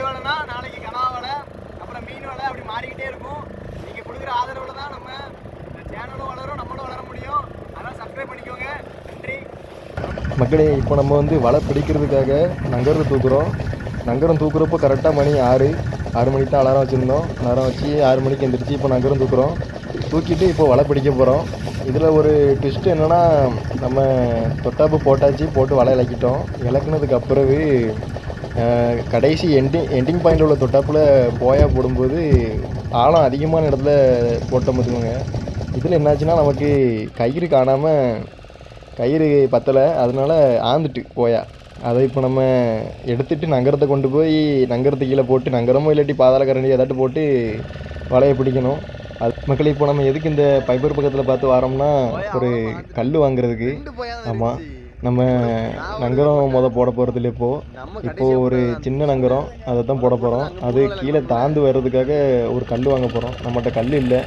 வலைனா நாளைக்கு கனவா வலை, அப்புறம் மீன் வலை, அப்படி மாறிக்கிட்டே இருக்கும். நீங்கள் கொடுக்குற ஆதரவில் தான் நம்ம இந்த சேனலும் வளரும், நம்மளும் வளர முடியும். அதனால் சப்ஸ்கிரைப் பண்ணிக்கோங்க. நன்றி மக்களே. இப்போ நம்ம வந்து வலை பிடிக்கிறதுக்காக நங்கரம் தூக்குறோம். நங்கரம் தூக்குறப்போ கரெக்டாக மணி 6 மணிக்கு தான் அலாரம் வச்சுருந்தோம். அலாரம் வச்சு 6 மணிக்கு எந்திரிச்சு இப்போ நங்கரம் தூக்குறோம். தூக்கிட்டு இப்போ வலை பிடிக்க போகிறோம். இதில் ஒரு ட்விஸ்ட் என்னென்னா, நம்ம தொட்டாப்பு போட்டு வலை இலக்கிட்டோம். இலக்குனதுக்கு அப்புறவு கடைசி எண்டிங் பாயிண்டில் உள்ள தொட்டாப்பில் போயா போடும்போது ஆழம் அதிகமான இடத்துல போட்டோம் பார்த்துக்கோங்க. இதில் என்னாச்சுன்னா, நமக்கு கயிறு காணாமல், கயிறு பத்தலை, அதனால் ஆந்துட்டு போயா. அதை இப்போ நம்ம எடுத்துகிட்டு நங்கரத்தை கொண்டு போய் நங்கரத்து கீழே போட்டு, நங்கரமோ இல்லாட்டி பாதாள கரண்டி ஏதாட்டு போட்டு வலையை பிடிக்கணும். அது மக்கள், இப்போ நம்ம எதுக்கு இந்த பைப்பர் பக்கத்தில் பார்த்து வரோம்னா, ஒரு கல் வாங்குறதுக்கு. ஆமாம், நம்ம நங்கரம் போட போகிறது இல்லை. இப்போது ஒரு சின்ன நங்கரம், அதை தான் போட போகிறோம். அது கீழே தாந்து வர்றதுக்காக ஒரு கல் வாங்க போகிறோம். நம்மகிட்ட கல் இல்லை,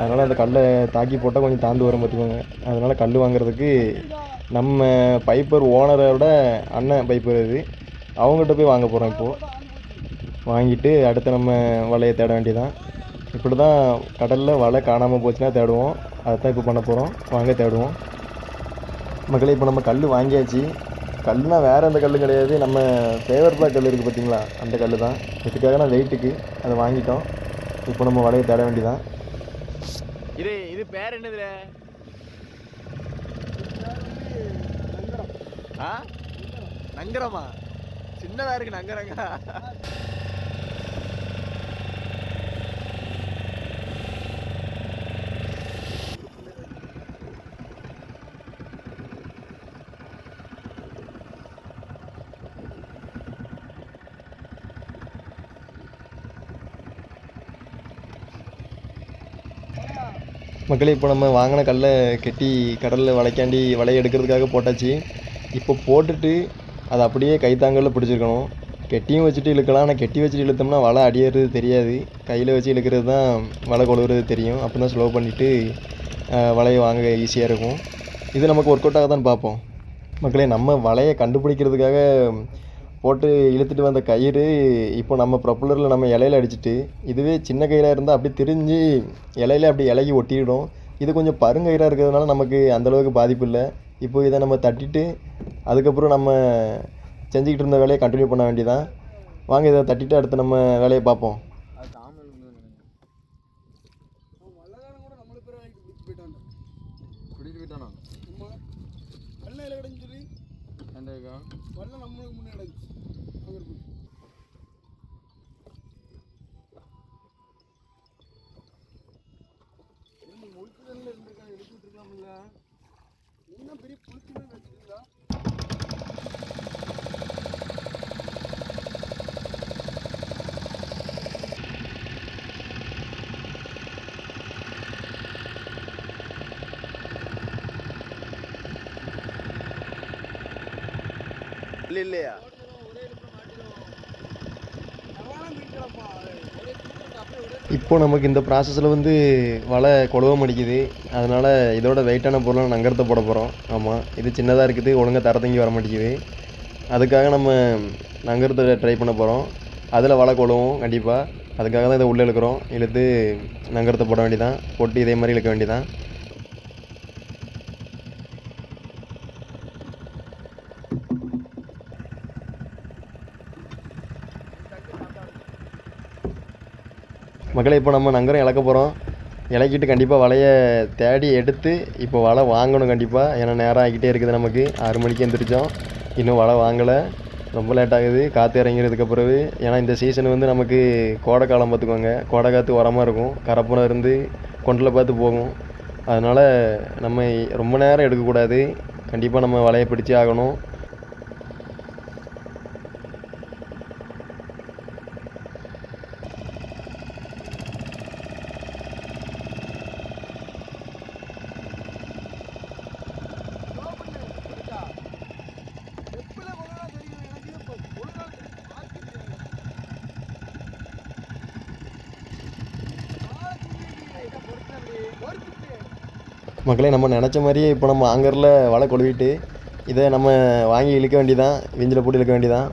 அதனால் அந்த கல்லை தாக்கி போட்டால் கொஞ்சம் தாந்து வரும் பார்த்துக்கோங்க. அதனால் கல் வாங்குறதுக்கு நம்ம பைப்பர் ஓனரோட அண்ணன் பைப்பர் இது, அவங்ககிட்ட போய் வாங்க போகிறோம். இப்போது வாங்கிட்டு அடுத்து நம்ம வலையை தேட வேண்டியதான். இப்படி தான் கடலில் வலை காணாமல் போச்சுன்னா தேடுவோம். அதை தான் இப்போ பண்ண போகிறோம். வாங்க தேடுவோம் மக்களே. இப்போ நம்ம கல் வாங்கியாச்சு. கல்லுனால் வேறு எந்த கல் கிடையாது, நம்ம ஃபேவர் பிளாக் கல் இருக்குது பார்த்தீங்களா, அந்த கல் தான். இதுக்காக நான் வெயிட்டுக்கு அதை வாங்கிட்டோம். இப்போ நம்ம வலையை தேட வேண்டியதான். இது பேர் என்னதுல? நங்கரமா? சின்னதா இருக்கு நங்கரங்க. மக்களே, இப்போ நம்ம வாங்கின கல்லை கெட்டி கடலில் வலையை எடுக்கிறதுக்காக போட்டாச்சு. இப்போ போட்டுட்டு அதை அப்படியே கைத்தாங்கலில் பிடிச்சிருக்கணும். கெட்டியும் வச்சுட்டு இழுக்கலாம், ஆனால் கெட்டி வச்சுட்டு இழுத்தோம்னா வலை அடியறது தெரியாது. கையில் வச்சு இழுக்கிறது தான் வலை கொழுவுறது தெரியும். அப்போ தான் ஸ்லோ பண்ணிவிட்டு வலையை வாங்க ஈஸியாக இருக்கும். இது நமக்கு ஒர்க் அவுட் ஆக தான் பார்ப்போம் மக்களே. நம்ம வலையை கண்டுபிடிக்கிறதுக்காக போட்டு இழுத்துட்டு வந்த கயிறு இப்போ நம்ம ப்ரொப்பலரில் நம்ம இலையில அடிச்சுட்டு, இதுவே சின்ன கயிறாக இருந்தால் அப்படி திரிஞ்சு இலையில அப்படி இலகி ஒட்டிடும். இது கொஞ்சம் பருங்கயிறாக இருக்கிறதுனால நமக்கு அந்தளவுக்கு பாதிப்பு இல்லை. இப்போ இதை நம்ம தட்டிட்டு அதுக்கப்புறம் நம்ம செஞ்சுக்கிட்டு இருந்த வேலையை கண்டினியூ பண்ண வேண்டியதான். வாங்க, இதை தட்டிட்டு அடுத்து நம்ம வேலையை பார்ப்போம். இல்லையா? இப்போ நமக்கு இந்த ப்ராசஸில் வந்து வலை கொழுவ மடிக்குது. அதனால் இதோட வெயிட்டான பொருளை நங்கரத்தை போட போகிறோம். ஆமாம், இது சின்னதாக இருக்குது, ஒழுங்காக தரத்தங்கி வர மாட்டேங்குது. அதுக்காக நம்ம நங்கரத்தை ட்ரை பண்ண போகிறோம். அதில் வலை கொழுவும் கண்டிப்பாக. அதுக்காக தான் இதை உள்ளே இழுக்கிறோம். இழுத்து நங்கரத்தை போட வேண்டியதான். போட்டு இதே மாதிரி இழுக்க வேண்டியதான். மக்களை, இப்போ நம்ம நங்கரம் இழக்க போகிறோம். இலக்கிட்டு கண்டிப்பாக வலையை தேடி எடுத்து இப்போ வலை வாங்கணும் கண்டிப்பாக. ஏன்னா நேரம் ஆகிக்கிட்டே இருக்குது. நமக்கு 6 மணிக்கு எந்திரிச்சோம், இன்னும் வலை வாங்கலை. ரொம்ப லேட் ஆகுது காற்று இறங்கிறதுக்கு பிறகு. ஏன்னா இந்த சீசன் வந்து நமக்கு கோடை காலம் பார்த்துக்கோங்க. கோடை காற்று உரமாக இருக்கும், கரப்புறம் இருந்து கொண்டில் பார்த்து போகும். அதனால் நம்ம ரொம்ப நேரம் எடுக்கக்கூடாது. கண்டிப்பாக நம்ம வலையை பிடிச்சி ஆகணும். மக்களே, நம்ம நினச்ச மாதிரியே இப்போ நம்ம ஆங்கரில் வலை கொழுவிட்டு இதை நம்ம வாங்கி இழுக்க வேண்டியதான். விஞ்சில் போட்டு இழுக்க வேண்டியதான்.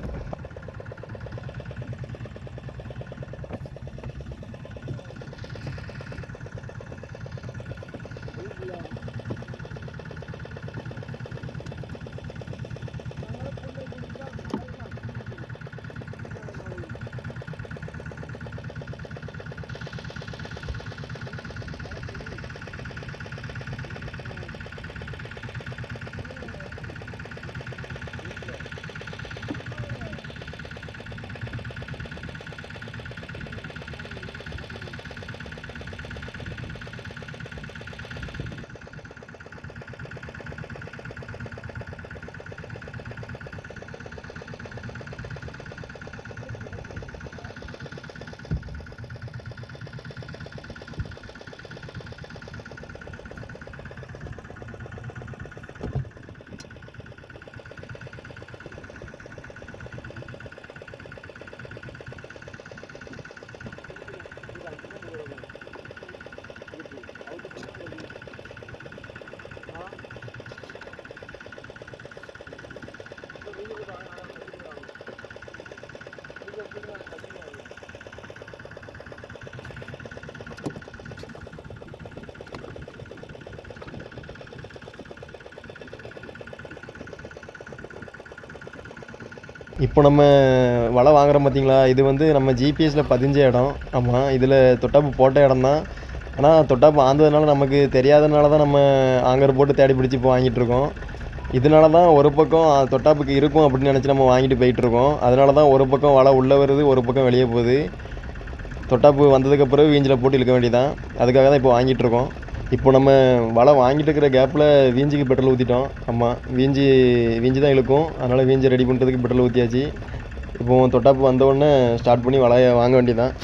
இப்போ நம்ம வலை வாங்குறோம் பார்த்தீங்களா, இது வந்து நம்ம ஜிபிஎஸ்சில் பதிஞ்ச இடம். ஆமாம், இதில் தொட்டாப்பு போட்ட இடம் தான். ஆனால் தொட்டாப்பு ஆந்ததுனால நமக்கு தெரியாதனால தான் நம்ம ஆங்கர் போட்டு தேடி பிடிச்சி இப்போ வாங்கிட்டுருக்கோம். இதனால தான் ஒரு பக்கம் தொட்டாப்புக்கு இருக்கும் அப்படின்னு நினச்சி நம்ம வாங்கிட்டு போயிட்டுருக்கோம். அதனால தான் ஒரு பக்கம் வலை உள்ளே வருது, ஒரு பக்கம் வெளியே போகுது. தொட்டாப்பு வந்ததுக்கப்புறம் வீஞ்சில் போட்டு இழுக்க வேண்டியதான். அதுக்காக தான் இப்போ வாங்கிட்டுருக்கோம். இப்போ நம்ம வலை வாங்கிட்டு இருக்கிற கேப்பில் வீஞ்சிக்கு பெட்ரோல் ஊற்றிட்டோம். ஆமாம், வீஞ்சி தான் இழுக்கும். அதனால் வீஞ்சி ரெடி பண்ணுறதுக்கு பெட்ரோல் ஊற்றியாச்சு. இப்போ தொட்டாப்பு வந்தவுடனே ஸ்டார்ட் பண்ணி வலையை வாங்க வேண்டியதான்.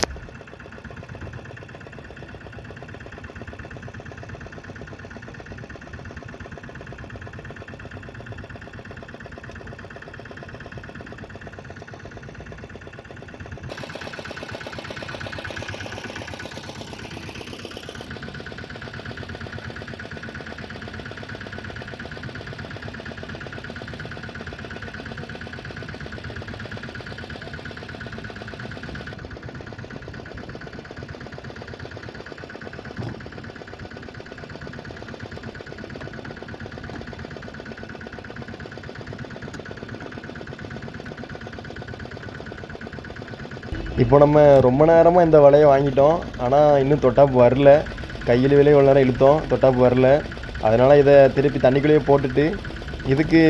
இப்போ நம்ம ரொம்ப நேரமாக இந்த வலையை வாங்கிட்டோம். ஆனால் இன்னும் தொட்டாப்பு வரல. கையில் இவ்வளோ நேரம் இழுத்தோம், தொட்டாப்பு வரல. அதனால் இதை திருப்பி தண்ணிக்குள்ளேயே போட்டுட்டு இதுக்கு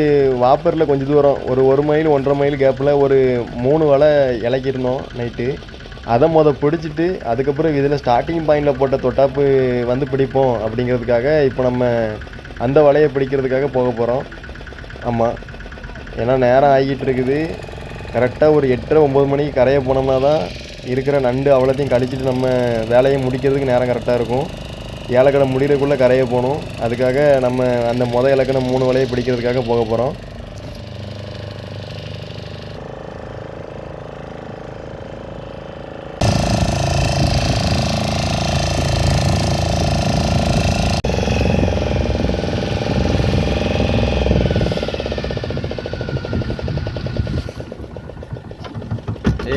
வாப்பரில் கொஞ்சம் தூரம் ஒரு மைல் 1.5 மைல் கேப்பில் ஒரு 3 வலை இலக்கிருந்தோம் நைட்டு. அதை பிடிச்சிட்டு அதுக்கப்புறம் இதில் ஸ்டார்டிங் பாயிண்டில் போட்ட தொட்டாப்பு வந்து பிடிப்போம் அப்படிங்கிறதுக்காக இப்போ நம்ம அந்த வலையை பிடிக்கிறதுக்காக போக போகிறோம். ஆமாம், ஏன்னா நேரம் ஆகிட்டு இருக்குது. கரெக்டாக ஒரு 8:30-9 மணிக்கு கரையை போனோம்னா தான் இருக்கிற நண்டு அவ்வளோத்தையும் கழிச்சிட்டு நம்ம வேலையை முடிக்கிறதுக்கு நேரம் கரெக்டாக இருக்கும். ஏலக்கடை முடிகிறதுக்குள்ளே கரையை போகணும். அதுக்காக நம்ம அந்த இலக்கண 3 வலையை பிடிக்கிறதுக்காக போக போகிறோம்.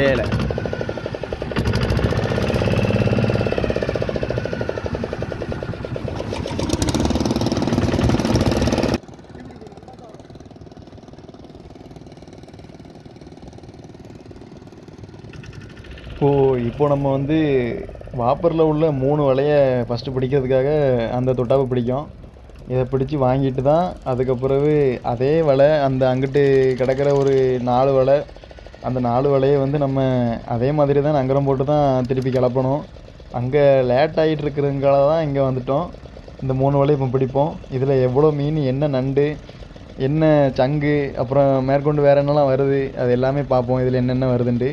ஏல இப்போ நம்ம வந்து வாப்பரில் உள்ள 3 வலையை ஃபஸ்ட்டு பிடிக்கிறதுக்காக அந்த தொட்டாவை பிடிக்கும். இதை பிடிச்சி வாங்கிட்டு தான் அதுக்கப்புறவு அதே வலை அந்த அங்கிட்டு கிடக்கிற ஒரு 4 வலை, அந்த 4 வலையை வந்து நம்ம அதே மாதிரி தான் நங்கரம் போட்டு தான் திருப்பி கிளப்பணும். அங்கே லேட் ஆகிட்டு இருக்கிறதுனால தான் இங்கே வந்துட்டோம். இந்த 3 வலையை இப்போ பிடிப்போம். இதில் எவ்வளோ மீன், என்ன நண்டு, என்ன சங்கு, அப்புறம் மேற்கொண்டு வேறு என்னெல்லாம் வருது அது எல்லாமே பார்ப்போம். இதில் என்னென்ன வருதுன்ட்டு.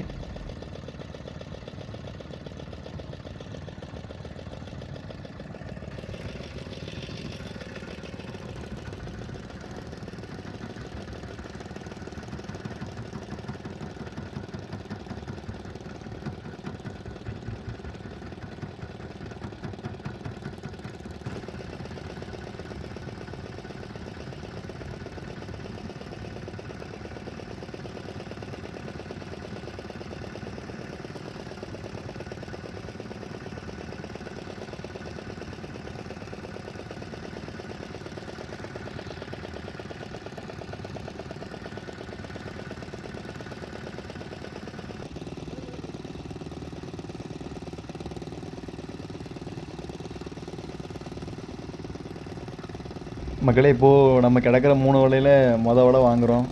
மக்களே, இப்போது நம்ம கிடக்கிற 3 வலையில் வலை வாங்குகிறோம்.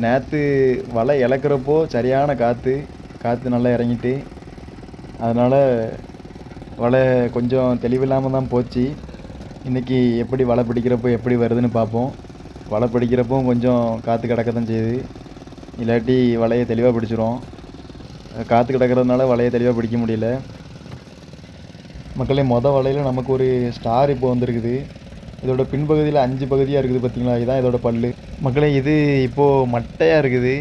நேற்று வலை இழக்கிறப்போ சரியான காற்று நல்லா இறங்கிட்டு, அதனால் வலை கொஞ்சம் தெளிவில்லாமல் தான் போச்சு. இன்றைக்கி எப்படி வலை பிடிக்கிறப்போ எப்படி வருதுன்னு பார்ப்போம். வலை பிடிக்கிறப்போ கொஞ்சம் காற்று கிடக்க தான் செய்யுது, இல்லாட்டி வலையை தெளிவாக பிடிச்சிரும். காற்று கிடக்கிறதுனால வலையை தெளிவாக பிடிக்க முடியல. மக்களே, வலையில் நமக்கு ஒரு ஸ்டார் இப்போ வந்திருக்குது. இதோட பின்பகுதியில் 5 பகுதியாக இருக்குது பார்த்தீங்களா, இதுதான் இதோட பல்லு. மக்களே, இது இப்போது மட்டையாக இருக்குது.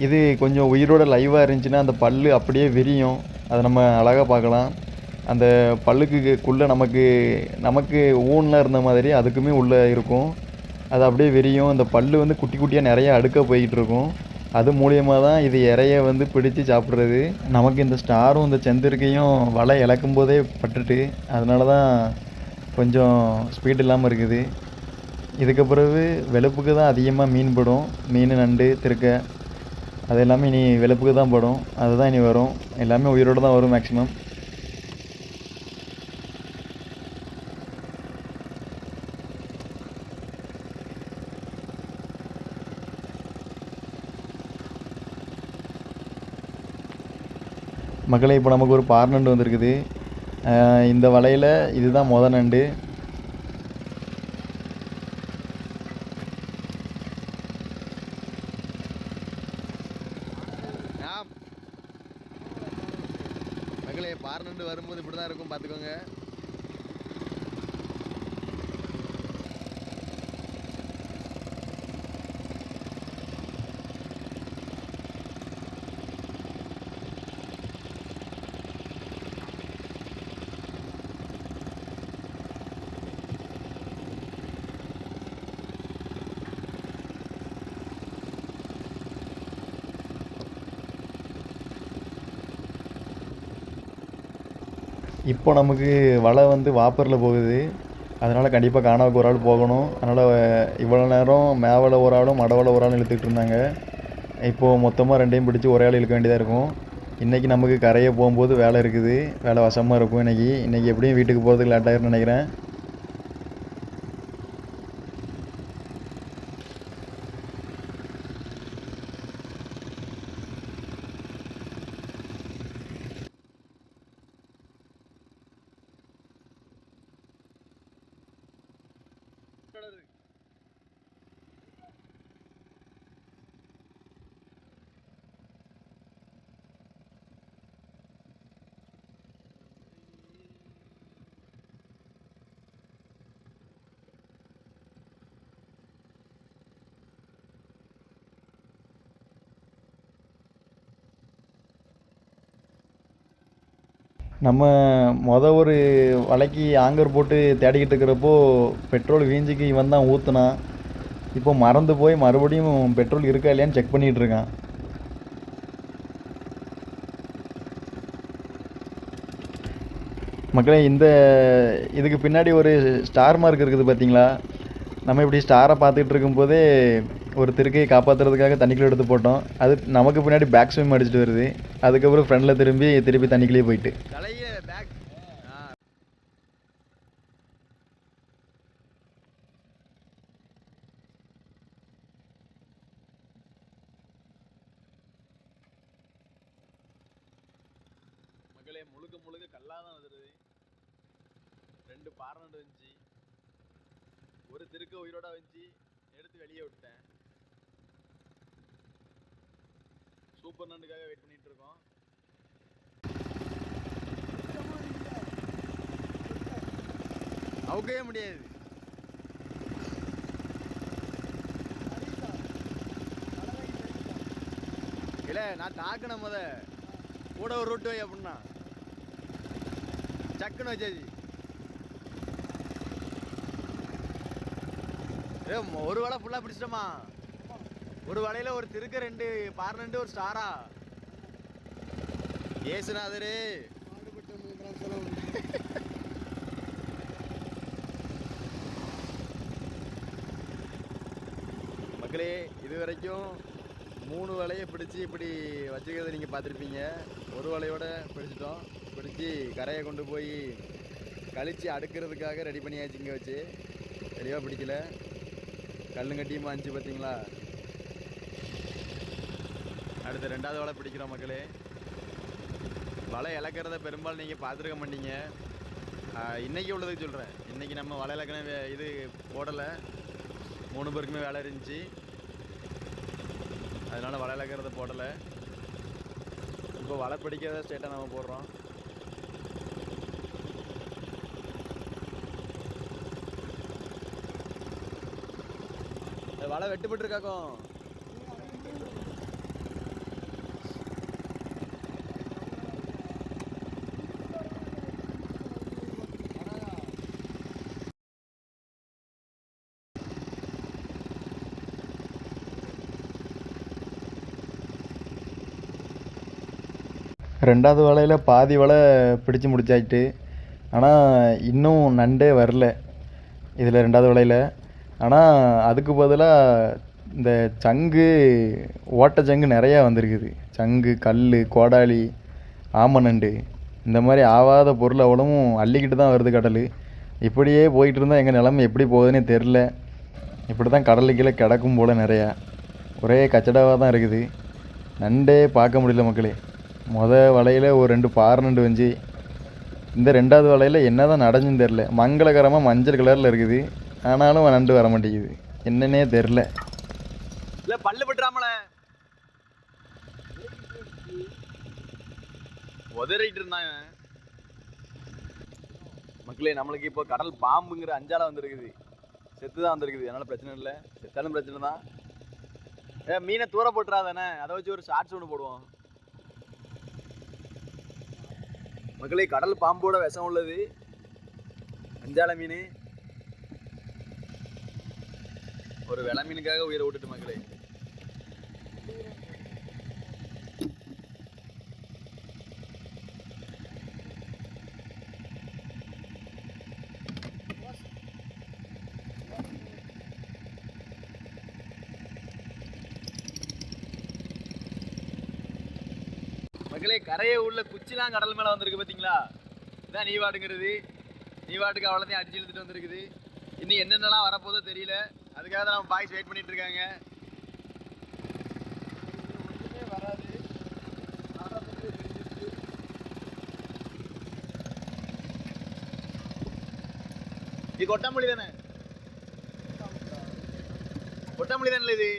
இது கொஞ்சம் உயிரோட லைவாக இருந்துச்சுன்னா அந்த பல்லு அப்படியே விரியும். அதை நம்ம அழகாக பார்க்கலாம். அந்த பல்லுக்குள்ளே நமக்கு ஊன்லாம் இருந்த மாதிரி அதுக்குமே உள்ளே இருக்கும். அது அப்படியே விரியும். அந்த பல்லு வந்து குட்டி குட்டியாக நிறையா அடுக்க போய்கிட்டு இருக்கும். அது மூலியமாக தான் இது இறைய வந்து பிடித்து சாப்பிட்றது. நமக்கு இந்த ஸ்டாரும் இந்த செந்திருக்கையும் வலை இழக்கும் போதே பட்டுட்டு, அதனால தான் கொஞ்சம் ஸ்பீட் இல்லாமல் இருக்குது. இதுக்கு பிறகு வெளுப்புக்கு தான் அதிகமாக மீன் படும். மீன், நண்டு, திருக்கை அது எல்லாமே இனி வெளுப்புக்கு தான் படும். அதுதான் இனி வரும். எல்லாமே உயிரோடு தான் வரும் மேக்ஸிமம். மக்களே, இப்போ நமக்கு ஒரு பார் நண்டு வந்திருக்குது. இந்த வலையில் இதுதான் மொத நண்டு. மக்களே, பார் நண்டு வரும்போது இப்படி தான் இருக்கும், பார்த்துக்கோங்க. இப்போ நமக்கு வலை வந்து வாப்பரில் போகுது. அதனால் கண்டிப்பாக காணாவுக்கு ஒரு ஆள் போகணும். அதனால் இவ்வளோ நேரம் மேவலை ஒரு ஆளும் மடவலை ஒரு ஆளும் இழுத்துக்கிட்டு இருந்தாங்க. இப்போது மொத்தமாக ரெண்டையும் பிடிச்சி ஒரே ஆள் இழுக்க வேண்டியதாக இருக்கும். இன்றைக்கி நமக்கு கரையை போகும்போது வேலை இருக்குது. வேலை வசமாக இருக்கும். இன்றைக்கி எப்படியும் வீட்டுக்கு போகிறதுக்கு லேட் ஆகிரும்னு நினைக்கிறேன். நம்ம ஒரு வலைக்கு ஆங்கர் போட்டு தேடிக்கிட்டு இருக்கிறப்போ பெட்ரோல் வீஞ்சிக்கு இவன் தான் ஊற்றுனான். இப்போ மறந்து போய் மறுபடியும் பெட்ரோல் இருக்கா இல்லையான்னு செக் பண்ணிகிட்டு இருக்கான். மக்களே, இதுக்கு பின்னாடி ஒரு ஸ்டார் மார்க் இருக்குது பார்த்தீங்களா? நம்ம இப்படி ஸ்டாரை பார்த்துக்கிட்டு இருக்கும்போதே ஒரு திருக்கையை காப்பாற்றுறதுக்காக தண்ணிக்குள்ளே எடுத்து போட்டோம். அது நமக்கு பின்னாடி பேக் ஸ்விம் அடிச்சுட்டு வருது. அதுக்கப்புறம் ஃப்ரெண்டில் திருப்பி தண்ணிக்குள்ளேயே போயிட்டு மக்களே, முழுக்க கல்லாக தான் வந்துடுது. 2 பாறை நண்டு வந்துச்சு, ஒரு திருக்க உயிரோட வந்துச்சு, எடுத்து வெளியே விட்டேன். சூப்பர் நண்டுக்காக வெயிட் பண்ணிட்டு இருக்கோம். அவுக்கவே முடியாது. இல்லை, நான் தாக்கின கூட ஒரு ரூட்டு வை அப்படின்னா சக்குன்னு வச்சாச்சு. ஒரு வலை ஃபுல்லாக பிடிச்சிட்டோமா? ஒரு வலையில ஒரு திருக்க, 2 பார் நண்டு, ஒரு ஸ்டாரா. ஏசுநாதரு மக்களே, இது வரைக்கும் 3 வலையை பிடிச்சி இப்படி வச்சுக்கிறத நீங்கள் பார்த்துருப்பீங்க. ஒரு வலையோட பிடிச்சிட்டோம். பிடிச்சி கரையை கொண்டு போய் கழித்து அடுக்கிறதுக்காக ரெடி பண்ணியாச்சு. இங்கே வச்சு தெளிவாக பிடிக்கல, கல்லுங்கட்டியுமா இருந்துச்சு பார்த்தீங்களா? அடுத்து 2வது வலை பிடிக்கிறோம் மக்களே. வலை இழக்கிறத பெரும்பாலும் நீங்கள் பார்த்துருக்க மாட்டீங்க. இன்றைக்கி உள்ளதுக்கு சொல்கிறேன். இன்றைக்கி நம்ம வலை இழக்கின இது போடலை. 3 பேருக்குமே வேலை இருந்துச்சு. அதனால் வலை இழக்கிறத போடலை. இப்போ வலை பிடிக்கிறத ஸ்ட்ரெயிட்டாக நம்ம போடுறோம். வலை வெட்டுப்பட்டுருக்காக்கும். ரெண்டாவது வலையில் பாதி வலை பிடிச்சு முடிச்சாயிட்டு. ஆனால் இன்னும் நண்டே வரல இதில் ரெண்டாவது வலையில். ஆனால் அதுக்கு பதிலாக இந்த சங்கு, ஓட்டை சங்கு நிறையா வந்திருக்குது. சங்கு, கல், கோடாலி, ஆமநண்டு, இந்த மாதிரி ஆவாத பொருள் அவ்வளவும் அள்ளிக்கிட்டு தான் வருது கடல். இப்படியே போயிட்டு இருந்தால் எங்கள் நிலமை எப்படி போகுதுன்னே தெரில. இப்படி தான் கடலுக்கு கீழே கிடக்கும் போல் நிறையா. ஒரே கச்சடாவாக தான் இருக்குது. நண்டே பார்க்க முடியல மக்களே. வலையில் ஒரு 2 பாறை நண்டு வந்துச்சு. இந்த ரெண்டாவது வலையில் என்ன தான் நடந்துன்னு தெரில. மங்களகரமாக மஞ்சள் கலரில் இருக்குது. ஆனாலும் நண்டு வர மாட்டேங்குது. என்னன்னே தெரில. இல்லை பல்லு பட்டுறாமல உதறிட்டு இருந்தாங்க மக்களே. நம்மளுக்கு இப்போ கடல் பாம்புங்கிற அஞ்சால வந்துருக்குது. செத்து தான் வந்திருக்குது. அதனால பிரச்சனை இல்லை. செத்தாலும் பிரச்சனை தான். மீனை தூர போட்டுறாதானே, அதை வச்சு ஒரு ஷார்ட்ஸ் ஒன்று போடுவோம் மக்களே. கடல் பாம்போட விஷம் உள்ளது அஞ்சால மீன். ஒரு வெள மீனுக்காக உயிரை விட்டுட்டு மக்களே. மக்களே கரையை உள்ள குச்சிலாம் கடல் மேலே வந்திருக்கு பார்த்தீங்களா? இதான் நீவாட்டுங்கிறது. நீவாட்டுக்கு அவ்வளோத்தையும் அடிச்சு இழுத்துட்டு வந்திருக்குது. இன்னும் என்னென்னலாம் வரப்போதோ தெரியல. அதுக்காக தான் நம்ம பாய்ஸ் வெயிட் பண்ணிட்டு இருக்காங்க. வராது. இது கொட்டாமொழி தானே? கொட்டாமொழி தானே இது?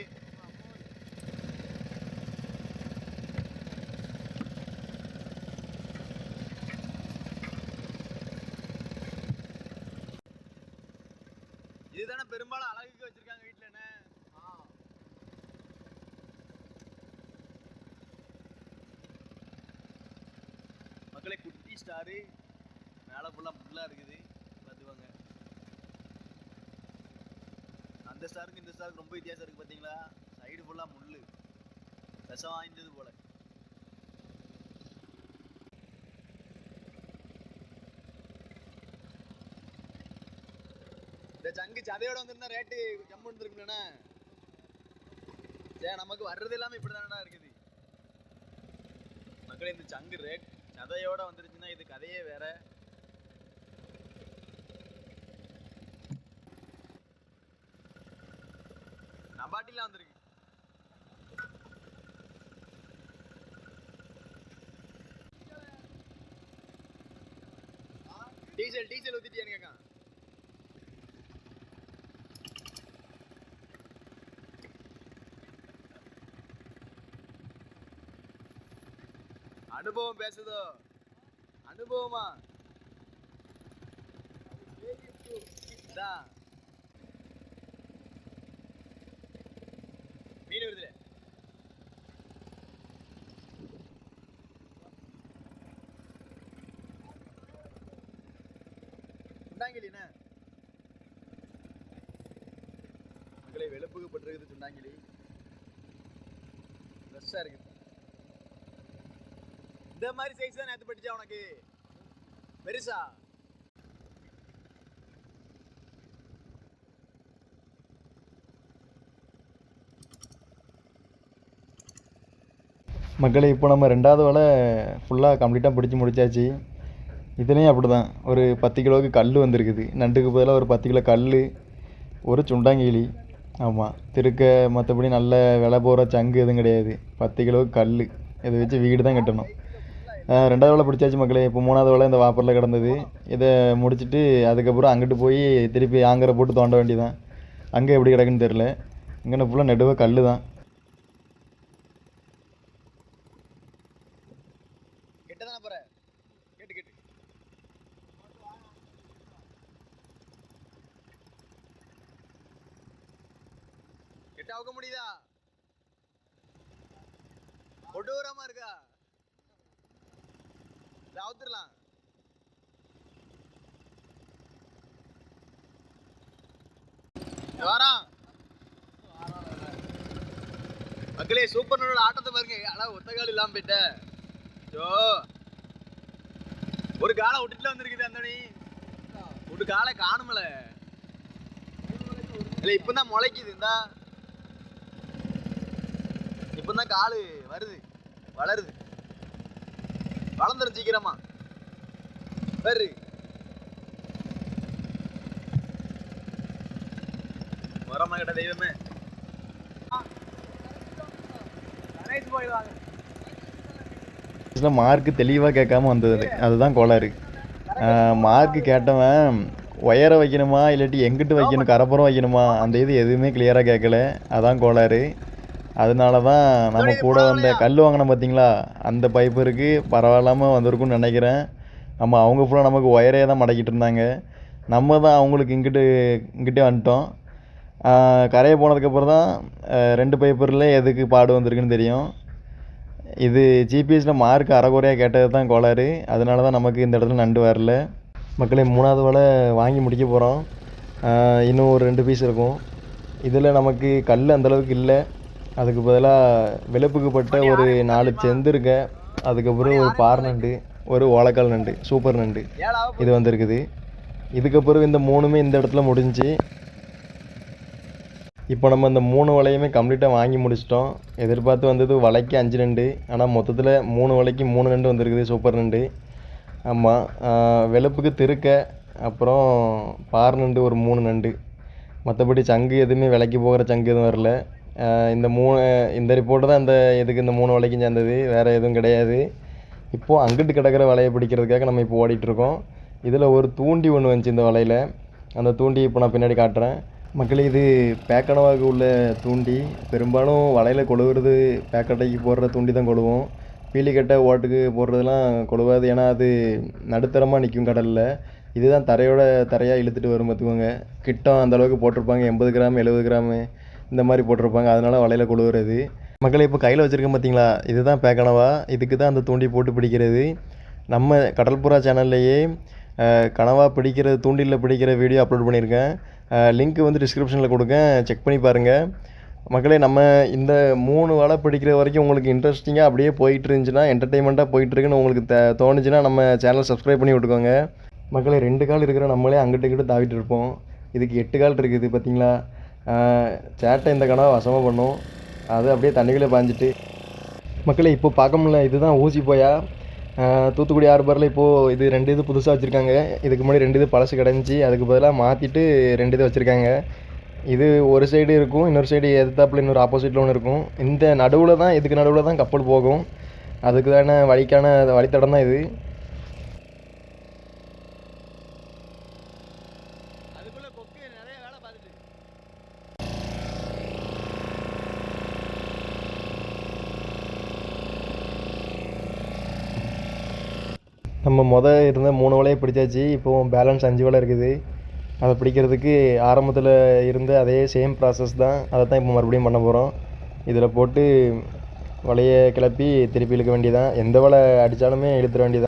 இதுதானே பெரும்பாலும் அழகுக்கு வச்சிருக்காங்க வீட்டுல. என்ன மக்களே, குட்டி ஸ்டாரு மேல ஃபுல்லா முள்ளா இருக்குது பார்த்துவாங்க. அந்த ஸ்டாருக்கு இந்த ஸ்டாருக்கு ரொம்ப வித்தியாசம் இருக்கு பார்த்தீங்களா? சைடு ஃபுல்லா முள்ளு, விஷம் வாய்ந்தது போல. இந்த சங்கு சதையோட வந்திருந்தா ரேட்டு ஜம்மு இருந்துருக்குண்ணே. சரி, நமக்கு வர்றது எல்லாமே இப்படிதானடா இருக்குது மக்களே. இந்த சங்கு ரேட் சதையோட வந்துருச்சுன்னா இது கதையே வேற. நபாட்டிலாம் வந்திருக்கு. டீசல் ஊத்திட்டியான்னு கேட்கான். அனுபவம் பேசுதோ? அனுபவமா? மீன் வருதுல. சுண்டாங்கிலிண்ணே மக்களை. வெளுப்புக்கு பட்டிருக்குது சுண்டாங்கிலி. ஃப்ரெஷ்ஷாக இருக்குது. இந்த மாதிரி சைஸ் தான் நேற்று படிச்சா உனக்கு பெருசா? மக்களே, இப்போ நம்ம ரெண்டாவது வலை ஃபுல்லாக கம்ப்ளீட்டாக பிடிச்சி முடிச்சாச்சு. இதுலேயும் அப்படி தான் ஒரு 10 கிலோவுக்கு கல் வந்திருக்குது. நண்டுக்கு பதிலாக ஒரு 10 கிலோ கல், ஒரு சுண்டாங்கிலி. ஆமாம், திருக்க. மற்றபடி நல்ல விலை போகிற சங்கு எதுவும் கிடையாது. 10 கிலோவுக்கு கல். இதை வச்சு வீடு தான் கட்டணும். ரெண்டாவது வலை பிடிச்சாச்சு மக்களே. இப்போ மூணாவது வலை இந்த வாப்பரில் கிடந்தது. இதை முடிச்சுட்டு அதுக்கப்புறம் அங்கிட்டு போய் திருப்பி ஆங்கரை போட்டு தோண்ட வேண்டியதான். அங்கே எப்படி கிடக்குன்னு தெரில. இங்கே ஃபுல்லாக நடுவே கல் தான். அவுக்க முடியுதா? கொடூரமா இருக்கா? அவுத்துடலாம். வாரான் மக்களே. சூப்பர் நோட ஆட்டத்தை பாருங்க. ஆனா ஒத்தகால் இல்லாம போயிட்ட. ஜோ ஒரு காலை விட்டுட்டுல வந்திருக்குது அந்தனி ஒரு காலை காணுமல இல்ல இப்பதான் முளைக்குது இந்தா இப்பதான் காலு வருது வளருது வளர்ந்துரும் சீக்கிரமா வரு வரமா கிட்ட தெய்வமே மார்க்கு தெளிவாக கேட்காம வந்தது அதுதான் கோளாறு. மார்க்கு கேட்டவன் ஒயரை வைக்கணுமா இல்லாட்டி எங்கிட்டு வைக்கணும் கரப்புறம் வைக்கணுமா அந்த இது எதுவுமே கிளியராக கேட்கல, அதான் கோளாறு. அதனால தான் நம்ம கூட வந்த கல் வாங்கினோம் பார்த்தீங்களா, அந்த பைப்பருக்கு பரவாயில்லாமல் வந்திருக்குன்னு நினைக்கிறேன். அவங்க ஃபுல்லாக நமக்கு ஒயரே தான் மடக்கிட்டு இருந்தாங்க, நம்ம தான் அவங்களுக்கு இங்கிட்டே வந்துட்டோம். கரையை போனதுக்கப்புறம் தான் 2 பைப்பரில் எதுக்கு பாடு வந்திருக்குன்னு தெரியும். இது ஜிபிஎஸில் மார்க் அரைக்குறையாக கேட்டது தான் கோளாறு, அதனால தான் நமக்கு இந்த இடத்துல நண்டு வரல. மக்களே 3வது வலை வாங்கி முடிக்க போகிறோம். இன்னும் ஒரு 2 பீஸ் இருக்கும். இதில் நமக்கு கல் அந்தளவுக்கு இல்லை, அதுக்கு பதிலாக விளப்புக்கு பட்ட ஒரு 4 செந்துருக்க, அதுக்கப்புறம் ஒரு பார் நண்டு, ஒரு ஓலக்கால் நண்டு, சூப்பர் நண்டு இது வந்திருக்குது. இதுக்கப்புறம் இந்த 3மே இந்த இடத்துல முடிஞ்சு. இப்போ நம்ம இந்த 3 வலையுமே கம்ப்ளீட்டாக வாங்கி முடிச்சிட்டோம். எதிர்பார்த்து வந்தது வலைக்கு 5 நண்டு, ஆனால் மொத்தத்தில் 3 வலைக்கு 3 நண்டு வந்திருக்குது, சூப்பர் நண்டு. ஆமாம், வெளுப்புக்கு திருக்க, அப்புறம் பார் நண்டு ஒரு 3 நண்டு. மற்றபடி சங்கு எதுவுமே விலைக்கு போகிற சங்கு எதுவும் வரல. இந்த ரிப்போர்ட்டு தான் இதுக்கு இந்த 3 வலைக்கும் சேர்ந்தது, வேறு எதுவும் கிடையாது. இப்போது அங்கிட்டு கிடக்கிற வலையை பிடிக்கிறதுக்காக நம்ம இப்போ ஓடிட்டுருக்கோம். இதில் ஒரு தூண்டி ஒன்று வந்துச்சு இந்த வலையில், அந்த தூண்டி இப்போ நான் பின்னாடி காட்டுறேன். மக்களே, இது பேக்கணவாக உள்ள தூண்டி. பெரும்பாலும் வலையில் கொழுவுறது பேக்கட்டைக்கு போடுற தூண்டி தான் கொழுவோம், பீலிக்கட்டை ஓட்டுக்கு போடுறதுலாம் கொழுவாது, ஏன்னா அது நடுத்தரமாக நிற்கும் கடலில். இதுதான் தரையாக இழுத்துட்டு வரும் பார்த்துக்கோங்க. கிட்டம் அந்தளவுக்கு போட்டிருப்பாங்க, 80 கிராம் 70 கிராமு இந்த மாதிரி போட்டிருப்பாங்க, அதனால் வலையில் கொழுவுறது. மக்களே, இப்போ கையில் வச்சுருக்கேன் பார்த்தீங்களா, இதுதான் பேக்கணவா. இதுக்கு தான் அந்த தூண்டி போட்டு பிடிக்கிறது. நம்ம கடல்புறா சேனல்லையே கனவா பிடிக்கிற தூண்டிலில் பிடிக்கிற வீடியோ அப்லோட் பண்ணியிருக்கேன். லிங்க் வந்து டிஸ்கிரிப்ஷனில் கொடுக்கேன், செக் பண்ணி பாருங்கள். மக்களே, நம்ம இந்த 3 வலை பிடிக்கிற வரைக்கும் உங்களுக்கு இன்ட்ரெஸ்டிங்காக அப்படியே போயிட்டு இருந்துச்சுன்னா, என்டர்டெயின்மெண்ட்டாக போயிட்டுருக்குன்னு உங்களுக்கு தோணுச்சுன்னா நம்ம சேனலை சப்ஸ்கிரைப் பண்ணி விட்டுக்கோங்க. மக்களே, 2 கால் இருக்கிற நம்மளே அங்கிட்டு இங்கிட்டு தாவிட்டு இருப்போம், இதுக்கு 8 கால் இருக்குது பார்த்தீங்களா. சேட்டை இந்த கனவை வசமாக பண்ணும், அது அப்படியே தண்ணிக்குள்ளே பாஞ்சிட்டு. மக்களே, இப்போ பார்க்க முடியல, இதுதான் ஊசி போயா. தூத்துக்குடி ஹார்பரில் இப்போது இது 2 இது புதுசாக வச்சுருக்காங்க. இதுக்கு முன்னாடி 2 இது பழசு கிடந்துச்சி, அதுக்கு பதிலாக மாற்றிட்டு 2 இது வச்சுருக்காங்க. இது ஒரு சைடு இருக்கும், இன்னொரு சைடு எதிர்த்தாப்பில் இன்னொரு ஆப்போசிட்டில் ஒன்று இருக்கும். இந்த நடுவில் தான், இதுக்கு நடுவில் தான் கப்பல் போகும், அதுக்கு தானே வழித்தடம் தான் இது. நம்ம இருந்த 3 வலையை பிடிச்சாச்சு. இப்போது பேலன்ஸ் 5 வலை இருக்குது. அதை பிடிக்கிறதுக்கு ஆரம்பத்தில் இருந்த அதே சேம் ப்ராசஸ் தான், அதை தான் இப்போ மறுபடியும் பண்ண போகிறோம். இதில் போட்டு வலையை கிளப்பி திருப்பி இழுக்க வேண்டியதான், எந்த வலை அடித்தாலுமே இழுத்துட வேண்டியதான்.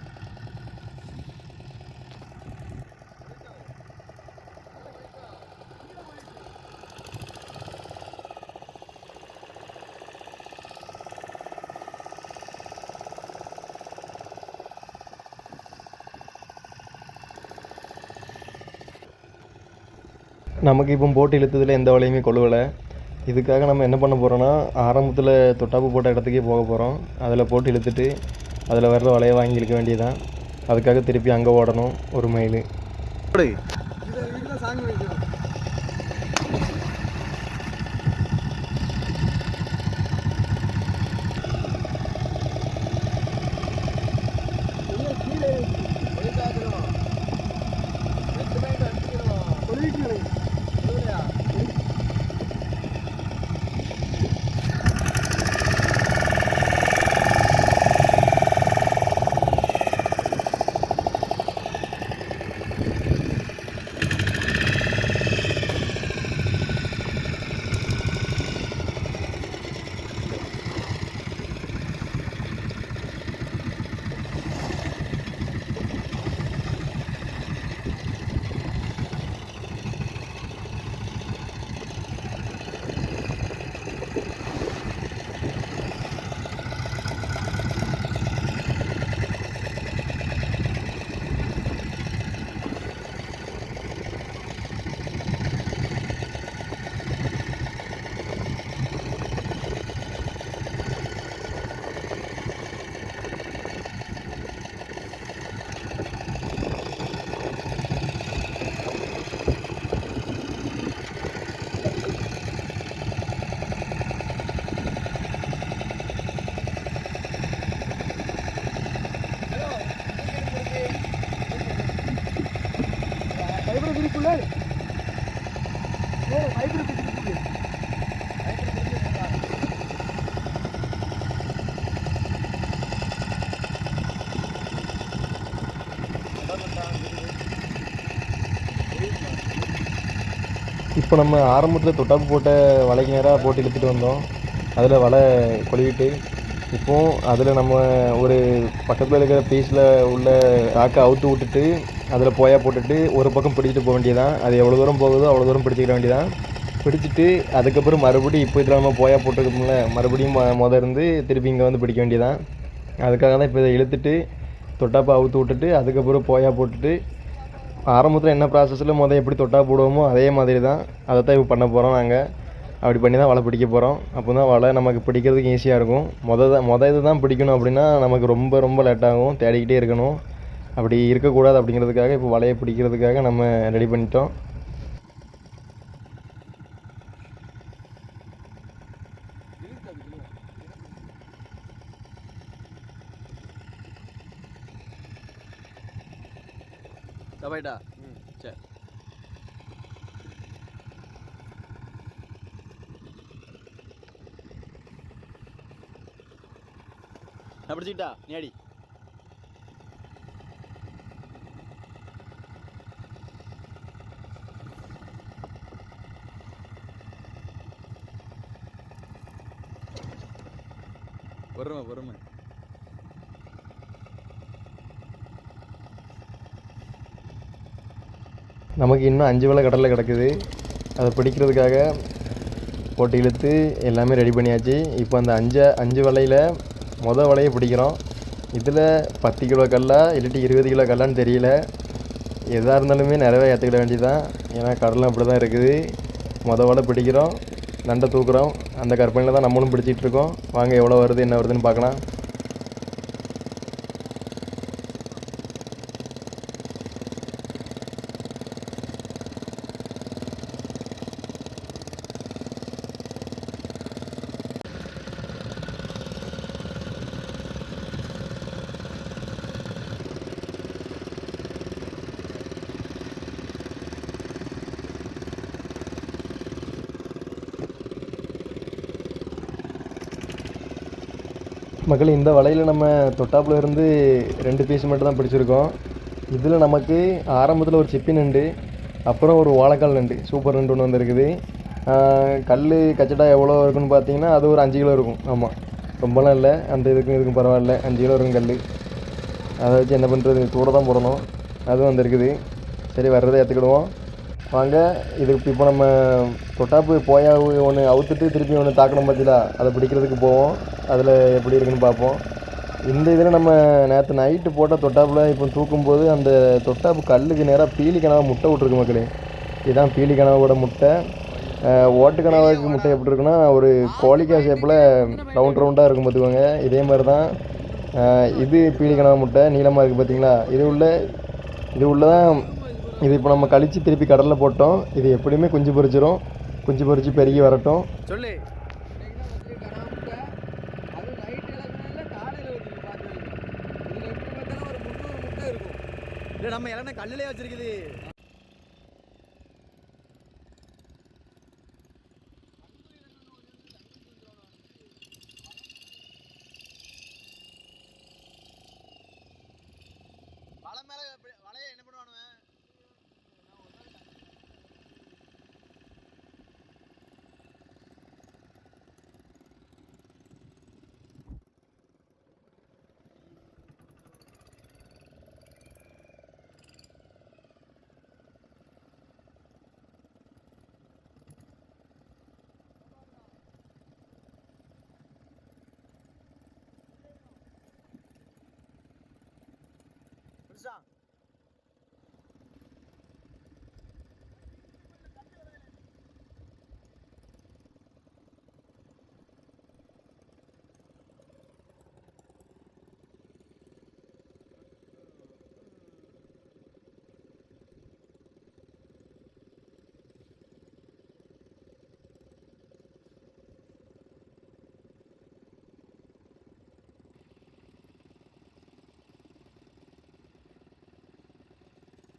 நமக்கு இப்போ போட்டு இழுத்ததில் எந்த வலையுமே கொழுவலை. இதுக்காக நம்ம என்ன பண்ண போகிறோன்னா, ஆரம்பத்தில் தொட்டாப்பு போட்ட இடத்துக்கே போக போகிறோம். அதில் போட்டு இழுத்துட்டு அதில் வர்ற வலையை வாங்கி இழுக்க வேண்டியதான். அதுக்காக திருப்பி அங்கே ஓடணும் 1 மைலு. இப்போ நம்ம ஆரம்பத்தில் தொட்டாப்பு போட்ட வலைக்கு நேராக போட்டு இழுத்துட்டு வந்தோம். அதில் வலை கொழுவிட்டு இப்போது அதில் நம்ம ஒரு பக்கத்தில் இருக்கிற பீஸில் உள்ள ராக்கை அவுத்து விட்டுட்டு அதில் போயா போட்டுட்டு ஒரு பக்கம் பிடிச்சிட்டு போக வேண்டியதான். அது எவ்வளோ தூரம் போகுதோ அவ்வளோ தூரம் பிடிச்சிக்கிற வேண்டியதான். பிடிச்சிட்டு அதுக்கப்புறம் மறுபடியும் இப்போ இதில் நம்ம போயா போட்டுருக்கோம்ல, மறுபடியும் இருந்து திருப்பி இங்கே வந்து பிடிக்க வேண்டியதான். அதுக்காக தான் இப்போ இதை இழுத்துட்டு தொட்டாப்பை அவுத்து விட்டுட்டு அதுக்கப்புறம் போயா போட்டுட்டு ஆரம்பத்தில் என்ன ப்ராசஸில் எப்படி தொட்டா போடுவோமோ அதே மாதிரி தான் அதை தான் இப்போ பண்ண போகிறோம். நாங்கள் அப்படி பண்ணி தான் வலை பிடிக்க போகிறோம். அப்போ தான் வலை நமக்கு பிடிக்கிறதுக்கு ஈஸியாக இருக்கும். இது தான் பிடிக்கணும் அப்படின்னா நமக்கு ரொம்ப ரொம்ப லேட்டாகும், தேடிக்கிட்டே இருக்கணும். அப்படி இருக்கக்கூடாது அப்படிங்கிறதுக்காக இப்போ வலையை பிடிக்கிறதுக்காக நம்ம ரெடி பண்ணிட்டோம். தப்பாயிட்டா? சரி, நான் பிடிச்சிக்கிட்டா நீ அடி. பொறுமை. நமக்கு இன்னும் 5 வலை கடலில் கிடக்குது. அதை பிடிக்கிறதுக்காக போட்டு இழுத்து எல்லாமே ரெடி பண்ணியாச்சு. இப்போ அந்த 5 வலையில் வலையை பிடிக்கிறோம். இதில் 10 கிலோ கல்லா இல்லாட்டி 20 கிலோ கல்லான்னு தெரியல. எதாக இருந்தாலுமே நிறைய ஏற்றுக்கிட வேண்டியதான். ஏன்னா கடலும் அப்படி தான் இருக்குது. வலை பிடிக்கிறோம், நண்டை தூக்குறோம். அந்த கற்பனையில் தான் நம்மளும் பிடிச்சிட்டு இருக்கோம். வாங்க எவ்வளோ வருது என்ன வருதுன்னு பார்க்கலாம். மக்கள், இந்த வலையில் நம்ம தொட்டாப்பில் இருந்து 2 பீஸ் மட்டும் தான் பிடிச்சிருக்கோம். இதில் நமக்கு ஆரம்பத்தில் ஒரு சிப்பி நண்டு, அப்புறம் ஒரு வாழைக்கால் நண்டு, சூப்பர் நண்டு ஒன்று வந்துருக்குது. கல் கச்சடா எவ்வளோ இருக்குன்னு பார்த்தீங்கன்னா அது ஒரு 5 கிலோ இருக்கும். ஆமாம், ரொம்பலாம் இல்லை, அந்த இதுக்கும் பரவாயில்ல, 5 கிலோ இருக்கும் கல். அதை வச்சு என்ன பண்ணுறது, கூட தான் போடணும். அதுவும் வந்துருக்குது. சரி, வர்றதை ஏற்றுக்கிடுவோம் வாங்க. இதுக்கு இப்போ நம்ம தொட்டாப்பு போயா ஒன்று அவுத்துட்டு திருப்பி ஒன்று தாக்கணும் பார்த்தீங்களா, அதை பிடிக்கிறதுக்கு போவோம். அதில் எப்படி இருக்குன்னு பார்ப்போம். இந்த இதில் நம்ம நேற்று நைட்டு போட்ட தொட்டாப்பில் இப்போ தூக்கும்போது அந்த தொட்டாப்பு கல்லுக்கு நேராக பீலி கனவா முட்டை விட்ருக்கு மக்களே. இதுதான் பீலி கனவோட முட்டை. ஓட்டு கனவாக்கு முட்டை எப்படி இருக்குன்னா ஒரு கோழிக்காய் ஷேப்பில் ரவுண்டாக இருக்கும் பார்த்துக்கோங்க. இதே மாதிரி தான் இது பீலி கனவா முட்டை, நீளமாக இருக்குது பார்த்தீங்களா. இது உள்ள தான் இது இப்போ நம்ம கழித்து திருப்பி கடலில் போட்டோம். இது எப்படியுமே குஞ்சு பொரிச்சிரும். குஞ்சு பொரிச்சு பெருகி வரட்டும். சொல்லு. இல்லை, நம்ம இலனை கல்லிலே வச்சிருக்குது. வலை மேலே வலையை என்ன பண்ணுவானுவேன்?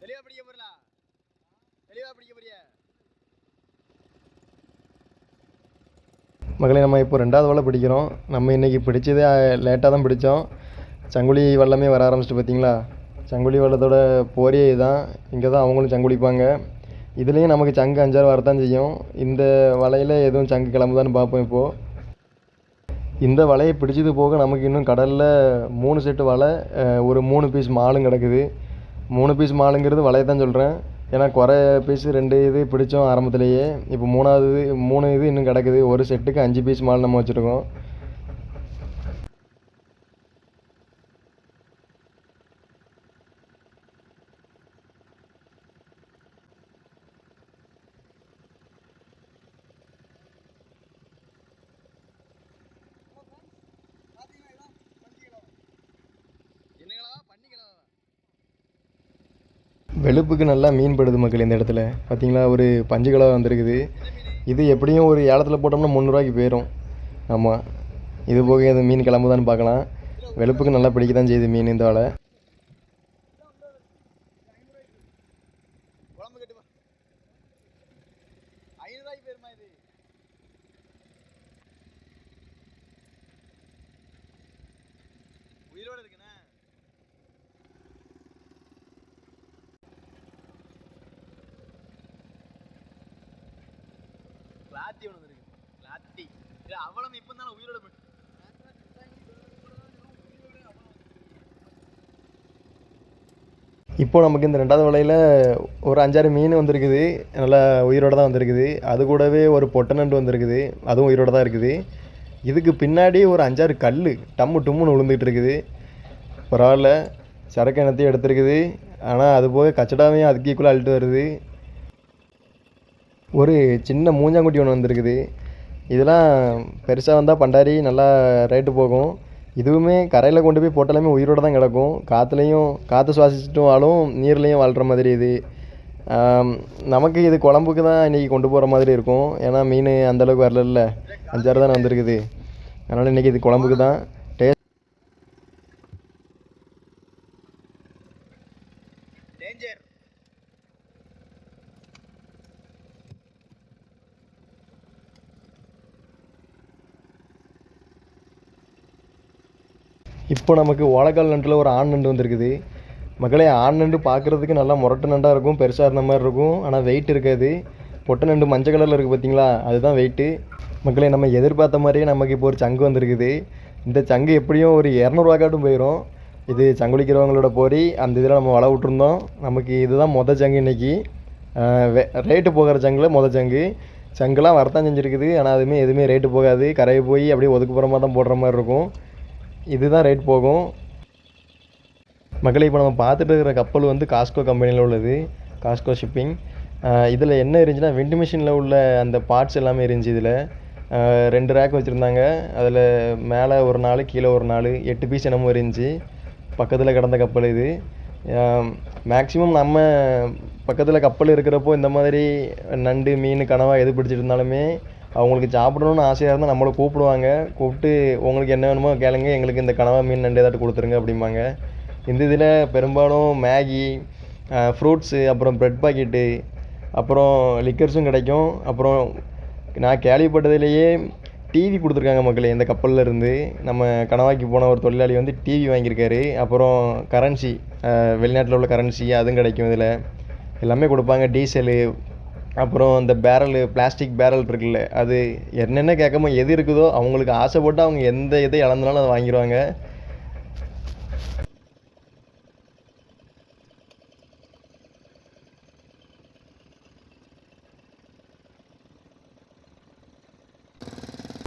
தெளிவா பிடிக்க போறல, தெளிவா பிடிக்க போறிய மகளே. நம்ம இப்போ 2வது வலை பிடிக்கிறோம். நம்ம இன்றைக்கி பிடிச்சதே லேட்டாக தான் பிடித்தோம். சங்குழி வல்லமே வர ஆரம்பிச்சிட்டு பார்த்தீங்களா. சங்குழி வல்லத்தோட போரே இதுதான். இங்கே தான் அவங்களும் சங்குளிப்பாங்க. இதுலேயும் நமக்கு சங்கு 5-6 வரத்தான் செய்யும். இந்த வலையில் எதுவும் சங்கு கிளம்புதான்னு பார்ப்போம் இப்போது. இந்த வலையை பிடிச்சது போக நமக்கு இன்னும் கடலில் 3 செட்டு வலை, ஒரு 3 பீஸ் மாலும் கிடக்குது. 3 பீஸ் மாலுங்கிறது வலையை தான் சொல்கிறேன். ஏன்னா குறை பீஸ் 2 இது பிடிச்சோம் ஆரம்பத்துலேயே. இப்போ 3 இது இன்னும் கிடக்குது. ஒரு செட்டுக்கு 5 பீஸ் மால் நம்ம வச்சுருக்கோம். வெளுப்புக்கு நல்லா மீன் படுது மக்கள். இந்த இடத்துல பார்த்தீங்களா, ஒரு பஞ்சு கலவை வந்திருக்குது. இது எப்படியும் ஒரு ஏலத்தில் போட்டோம்னா 300 ரூபாய்க்கு போயிடும். ஆமாம், இது போக இந்த மீன் கிளம்புதான்னு பார்க்கலாம். வெளுப்புக்கு நல்லா பிடிக்க தான் செய்யுது மீன் இந்த வலை. உயிரோட இருக்குண்ணா. கிளாத்தி ஒன்று இருக்கு. கிளாத்தி இது அவ்வளவு இப்போ தானே உயிரோட இப்போ நமக்கு இந்த 2வது வலையில் ஒரு 5-6 மீன் வந்திருக்குது. நல்லா உயிரோடு தான் வந்திருக்குது. அது கூடவே ஒரு பொட்டை நண்டு வந்திருக்குது. அதுவும் உயிரோடு தான் இருக்குது. இதுக்கு பின்னாடி ஒரு 5-6 கல் டம்மு டும்முன்னு விழுந்துகிட்டு இருக்குது. பரவாயில்ல, சரக்கு எண்ணத்தையும் எடுத்துருக்குது. ஆனால் அது போக கச்சடாவையும் அதுக்குள்ளே அழுட்டு வருது. ஒரு சின்ன மூஞ்சாங்குட்டி ஒன்று வந்திருக்குது. இதெல்லாம் பெருசாக வந்தால் பண்டாரி நல்லா ரேட்டு போகும். இதுவுமே கரையில் கொண்டு போய் போட்டாலுமே உயிரோடு தான் கிடக்கும். காற்று சுவாசிச்சுட்டும் வாழும், நீர்லேயும் வாழ்கிற மாதிரி இது. நமக்கு இது குழம்புக்கு தான் இன்றைக்கி கொண்டு போகிற மாதிரி இருக்கும். ஏன்னா மீன் அந்தளவுக்கு வரல, 5-6 தானே வந்திருக்குது. அதனால் இன்றைக்கி இது குழம்புக்கு தான். டேஞ்சர். இப்போ நமக்கு ஓலக்கால் நண்டில் ஒரு ஆண் நண்டு வந்திருக்குது. மக்களே, ஆண் நண்டு பார்க்குறதுக்கு நல்லா முரட்டு நண்டாக இருக்கும், பெருசாக இருந்த மாதிரி இருக்கும். ஆனால் வெயிட் இருக்காது. பொட்டை நண்டு மஞ்சள் கலரில் இருக்குது பார்த்தீங்களா, அதுதான் வெயிட்டு. மக்களே, நம்ம எதிர்பார்த்த மாதிரியே நமக்கு இப்போ ஒரு சங்கு வந்திருக்குது. இந்த சங்கு எப்படியும் ஒரு 200 காட்டும் போயிடும். இது சங்குளிக்கிறவங்களோட போரி. அந்த இதில் நம்ம வலை விட்டுருந்தோம். நமக்கு இதுதான் மொதல் சங்கு இன்றைக்கி. ரேட்டு போகிற சங்கில் மொதல் சங்குலாம் வரத்தான் செஞ்சுருக்குது. ஆனால் எதுவுமே ரேட்டு போகாது. கரையை போய் அப்படியே ஒதுக்குப்புறமாக தான் போடுற மாதிரி இருக்கும். இதுதான் ரேட் போகும். மக்களே, இப்போ நம்ம பார்த்துட்டு இருக்கிற கப்பல் வந்து காஸ்கோ கம்பெனியில் உள்ளது, காஸ்கோ ஷிப்பிங். இதில் என்ன இருந்துச்சுன்னா, விண்ட் மிஷினில் உள்ள அந்த பார்ட்ஸ் எல்லாமே இருந்துச்சு. இதில் 2 ரேக் வச்சுருந்தாங்க. அதில் மேலே ஒரு 4, கீழே ஒரு 4, 8 பீஸ் என்னமோ இருந்துச்சு. பக்கத்தில் கிடந்த கப்பல் இது. மேக்ஸிமம் நம்ம பக்கத்தில் கப்பல் இருக்கிறப்போ இந்த மாதிரி நண்டு, மீன், கனவா எது பிடிச்சிட்டு இருந்தாலுமே அவங்களுக்கு சாப்பிடணுன்னு ஆசையாக இருந்தால் நம்மளை கூப்பிட்டு உங்களுக்கு என்ன வேணுமோ கேளுங்க, எங்களுக்கு இந்த கனவா, மீன், நண்டு ஏதாட்டு கொடுத்துருங்க அப்படிம்பாங்க. இந்த இதில் பெரும்பாலும் மேகி, ஃப்ரூட்ஸு, அப்புறம் ப்ரெட் பாக்கெட்டு, அப்புறம் லிக்கர்ஸும் கிடைக்கும். அப்புறம் நான் கேள்விப்பட்டதுலேயே டிவி கொடுத்துருக்காங்க மக்களே. இந்த கப்பலில் இருந்து நம்ம கனவாக்கி போன ஒரு தொழிலாளி வந்து டிவி வாங்கியிருக்காரு. அப்புறம் கரன்சி, வெளிநாட்டில் உள்ள கரன்சி, அதுவும் கிடைக்கும். இதில் எல்லாமே கொடுப்பாங்க. டீசலு, அப்புறம் இந்த பேரல், பிளாஸ்டிக் பேரல் இருக்குல்ல, அது என்னென்ன கேட்காம எது இருக்குதோ அவங்களுக்கு ஆசைப்பட்டு அவங்க எந்த இதை இழந்தாலும் அதை வாங்கிடுவாங்க.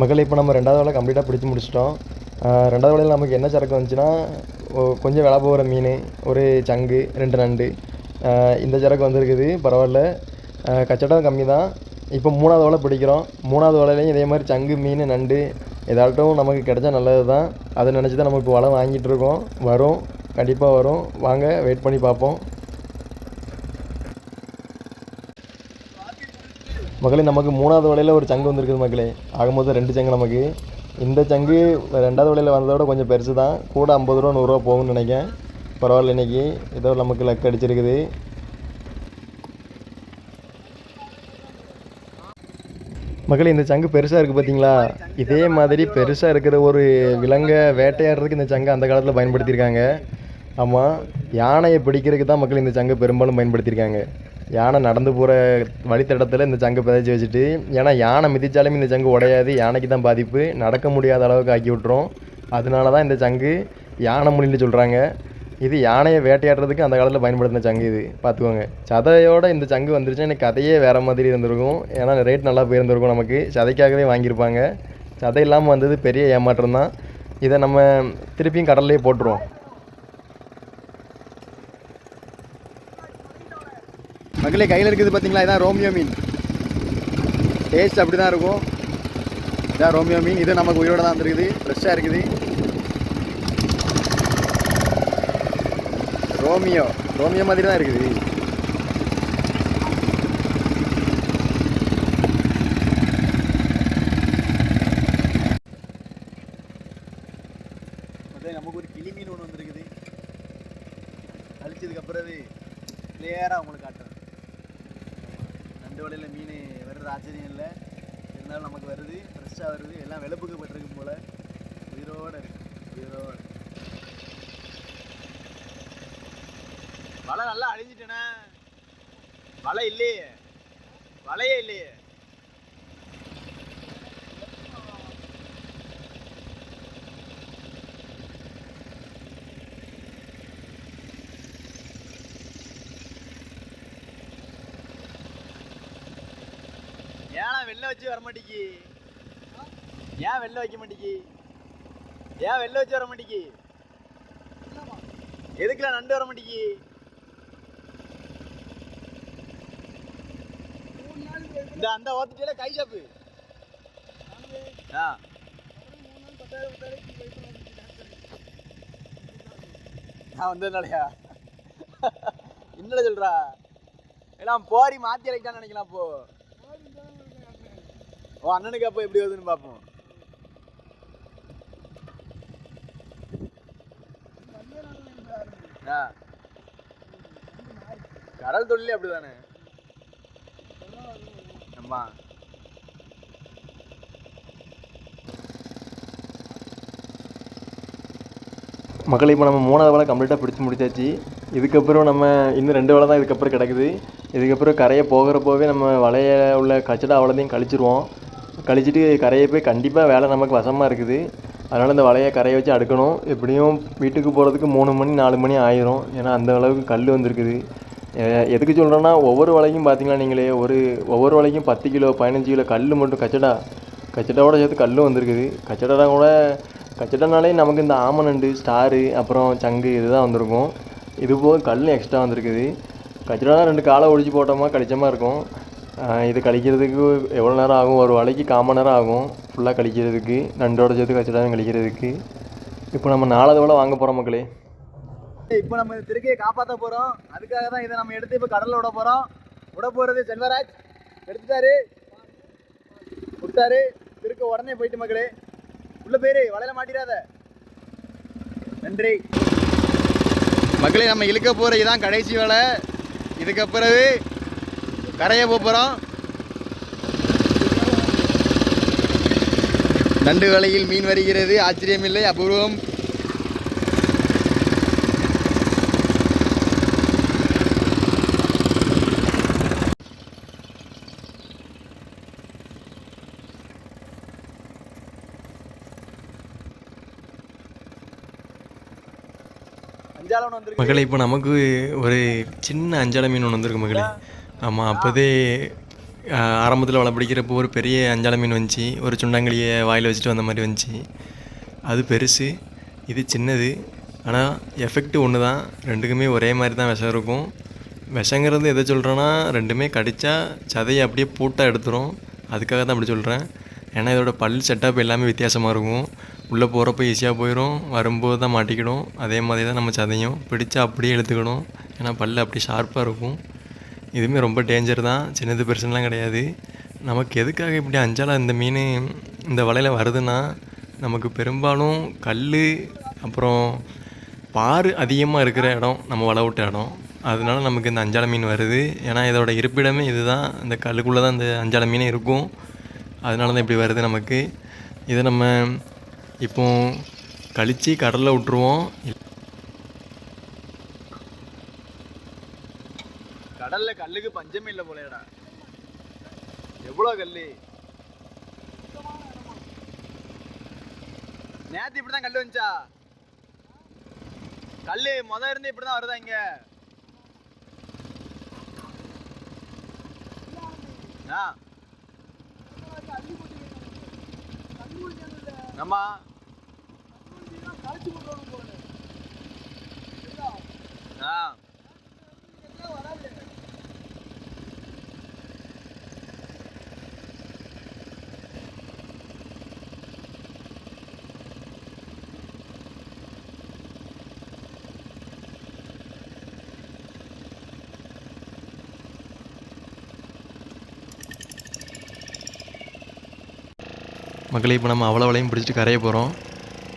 மக்கள், இப்போ நம்ம 2வது வலை கம்ப்ளீட்டாக பிடிச்சி முடிச்சிட்டோம். 2வது வலையில் நமக்கு என்ன சரக்கு வந்துச்சுன்னா, கொஞ்சம் விலை போகிற மீன், ஒரு சங்கு, 2 நண்டு, இந்த சரக்கு வந்திருக்குது. பரவாயில்ல, கச்சடம் கம்மி தான். இப்போ 3வது வலை பிடிக்கிறோம். 3வது வலையிலையும் இதே மாதிரி சங்கு, மீன், நண்டு ஏதாட்டும் நமக்கு கிடைச்சா நல்லது தான். அதை நினச்சி தான் நம்ம இப்போ வலை வாங்கிட்டு இருக்கோம். வரும், கண்டிப்பாக வரும். வாங்க, வெயிட் பண்ணி பார்ப்போம். மக்களே, நமக்கு 3வது வலையில் ஒரு சங்கு வந்திருக்குது மக்களே. ஆகும்போது 2 சங்கு நமக்கு. இந்த சங்கு 2வது வலையில் வந்ததோட கொஞ்சம் பெருசு தான். கூட 50 ரூபா 100 ரூபா போகும்னு நினைக்கிறேன். பரவாயில்ல, இன்றைக்கி ஏதோ நமக்கு லக் அடிச்சிருக்குது. மக்களே, இந்த சங்கு பெருசாக இருக்குது பார்த்தீங்களா. இதே மாதிரி பெருசாக இருக்கிற ஒரு விலங்கை வேட்டையாடுறதுக்கு இந்த சங்கை அந்த காலத்தில் பயன்படுத்தியிருக்காங்க. ஆமாம், யானையை பிடிக்கிறதுக்கு தான் மக்கள் இந்த சங்கை பெரும்பாலும் பயன்படுத்தியிருக்காங்க. யானை நடந்து போகிற வழித்தடத்தில் இந்த சங்கை பிதைச்சி வச்சுட்டு, ஏன்னா யானை மிதித்தாலுமே இந்த சங்கு உடையாது, யானைக்கு தான் பாதிப்பு, நடக்க முடியாத அளவுக்கு ஆக்கி விட்டுரும். அதனால தான் இந்த சங்கு யானை முனின்னு சொல்கிறாங்க. இது யானையை வேட்டையாடுறதுக்கு அந்த காலத்தில் பயன்படுத்தின சங்கு இது, பார்த்துக்கோங்க. சதையோட இந்த சங்கு வந்துருச்சுன்னா எனக்கு கதையே வேறு மாதிரி இருந்திருக்கும். ஏன்னா ரேட் நல்லா போயிருந்திருக்கும், நமக்கு சதைக்காகவே வாங்கியிருப்பாங்க. சதை இல்லாமல் வந்தது பெரிய ஏமாற்றம் தான். இதை நம்ம திருப்பியும் கடல்லே போட்டுருவோம். மக்களே கையில் இருக்குது பார்த்தீங்களா, இதான் ரோமியோ மீன். டேஸ்ட் அப்படி தான் இருக்கும். இதான் ரோமியோ மீன். இது நமக்கு உயிரோட தான் வந்துருக்குது, ஃப்ரெஷ்ஷாக இருக்குது. ரோமியோ மாதிரி தான் இருக்குது. நமக்கு ஒரு கிளி மீன் ஒன்று வந்துருக்குது. அழிச்சதுக்கு அப்புறம் கிளியராக உங்களுக்கு காட்டுறேன். நண்டு வலையில் மீன் வர்றது ஆச்சரியம் இல்லை, இருந்தாலும் நமக்கு வருது, ஃப்ரெஷ்ஷாக வருது. எல்லாம் வெளுப்புக்கு பட்டிருக்கும் போல், உயிரோடு இருக்கு, உயிரோடு. வலை நல்லா அழிஞ்சிட்டேனே, வலை இல்லையே, வலையே இல்லையே. ஏன்னா வெளில வச்சு வர மாட்டேங்கி, ஏன் வெளில வைக்க மாட்டேங்கி, ஏன் வெளில வச்சு வர மாட்டேங்கி, எதுக்குலாம் நண்டு வர மாட்டேங்கி? இந்த அந்த ஓத்துட்டியில கை சாப்பு. நான் வந்ததுனாலயா இன்னும் சொல்றா, எல்லாம் போரி மாத்தி அழைக்கான்னு நினைக்கலாம். அப்போ ஓ அண்ணனுக்கு அப்போ எப்படி வருதுன்னு பார்ப்போம். கடல் தொழிலே அப்படிதானே. ஆமா மக்களை இப்போ நம்ம 3வது வலை கம்ப்ளீட்டாக பிடிச்சி முடிச்சாச்சு. இதுக்கப்புறம் நம்ம இன்னும் 2 வலை தான் இதுக்கப்புறம் கிடக்குது. இதுக்கப்புறம் கரையை போகிறப்போவே நம்ம வலைய உள்ள கச்சடா அவ்வளோதையும் கழிச்சிருவோம். கழிச்சிட்டு கரையை போய் கண்டிப்பாக வேலை நமக்கு வசமாக இருக்குது. அதனால் இந்த வலையை கரையை வச்சு அடுக்கணும். எப்படியும் வீட்டுக்கு போகிறதுக்கு 3 மணி 4 மணி ஆயிரும். ஏன்னா அந்த அளவுக்கு கல் வந்திருக்குது. எதுக்கு சொல்கிறேன்னா, ஒவ்வொரு வலைக்கும் பார்த்தீங்கன்னா நீங்களே ஒவ்வொரு வலைக்கும் 10 கிலோ 15 கிலோ கல் மட்டும் கச்சடாவோட சேர்த்து கல்லும் வந்திருக்குது. கச்சடானாலே நமக்கு இந்த ஆமநண்டு, ஸ்டாரு, அப்புறம் சங்கு இதுதான் வந்திருக்கும். இது போக கல் எக்ஸ்ட்ரா வந்திருக்குது. கச்சடானா 2 காலை ஒழிச்சு போட்டோமா கழிச்சமாக இருக்கும். இது கழிக்கிறதுக்கு எவ்வளோ நேரம் ஆகும், ஒரு வலைக்கு 1/4 மணி நேரம் ஆகும் ஃபுல்லாக கழிக்கிறதுக்கு, நண்டோட சேர்த்து கச்சடாவும் கழிக்கிறதுக்கு. இப்போ நம்ம 4வது வலை வாங்க போகிறோம் மக்களே. இப்போ நம்ம இந்த திருக்கையை காப்பாற்ற போகிறோம். அதுக்காக தான் இதை நம்ம எடுத்து இப்போ கடலில் விட போகிறோம். விட போகிறது செல்வராஜ் எடுத்துட்டாரு, விட்டாரு. திருக்க உடனே போயிட்டு மக்களே, உள்ள பேரு வலையில மாட்டிடாத. நன்றி மக்களே. நம்ம இழுக்க போகிற இதான் கடைசி வலை. இதுக்கு பிறகு கரையை போகிறோம். நண்டு வலையில் மீன் வருகிறது, ஆச்சரியமில்லை, அபூர்வம். மகளே இப்போ நமக்கு ஒரு சின்ன அஞ்சாலை மீன் ஒன்று வந்திருக்கு மகளே. ஆமாம், அப்போதே ஆரம்பத்தில் வலை பிடிக்கிறப்போ ஒரு பெரிய அஞ்சாலை மீன் வந்துச்சு. ஒரு சுண்டாங்கலியை வாயில் வச்சுட்டு வந்த மாதிரி வந்துச்சு. அது பெருசு, இது சின்னது. ஆனால் எஃபெக்ட் ஒன்று தான், ரெண்டுக்குமே ஒரே மாதிரி தான் விஷம் இருக்கும். விஷங்கிறது எதை சொல்கிறேன்னா, ரெண்டுமே கடித்தா சதையை அப்படியே பூட்டாக எடுத்துரும். அதுக்காக தான் அப்படி சொல்கிறேன். ஏன்னா இதோட பல் செட்டப் எல்லாமே வித்தியாசமாக இருக்கும். உள்ளே போகிறப்ப ஈஸியாக போயிடும், வரும்போது தான் மாட்டிக்கிடும். அதே மாதிரி தான் நம்ம சதையும் பிடிச்சா அப்படியே எடுத்துக்கணும். ஏன்னா பல் அப்படி ஷார்ப்பாக இருக்கும். இதுவுமே ரொம்ப டேஞ்சர் தான், சின்னது பெருசுலாம் கிடையாது. நமக்கு எதுக்காக இப்படி அஞ்சாலா இந்த மீன் இந்த வலையில் வருதுன்னா, நமக்கு பெரும்பாலும் கல் அப்புறம் பாறு அதிகமாக இருக்கிற இடம் நம்ம வலை விட்ட இடம். அதனால நமக்கு இந்த அஞ்சாலை மீன் வருது. ஏன்னா இதோட இருப்பிடமே இதுதான், இந்த கல்லுக்குள்ளே தான் இந்த அஞ்சாலை மீன் இருக்கும். அதனால தான் இப்படி வருது நமக்கு. இதை நம்ம இப்போ கழித்து கடலில் விட்டுருவோம். கடல்ல கல்லுக்கு பஞ்சமே இல்லை போலடா. எவ்வளோ கல்லு! நேத்து இப்படிதான் கல்லு வந்துச்சா? கல்லு இருந்து இப்படிதான் வருதா இங்க? ஆமா. மக்களே, இப்போ நம்ம அவ்வளோ வலையும் பிடிச்சிட்டு கரையை போகிறோம்.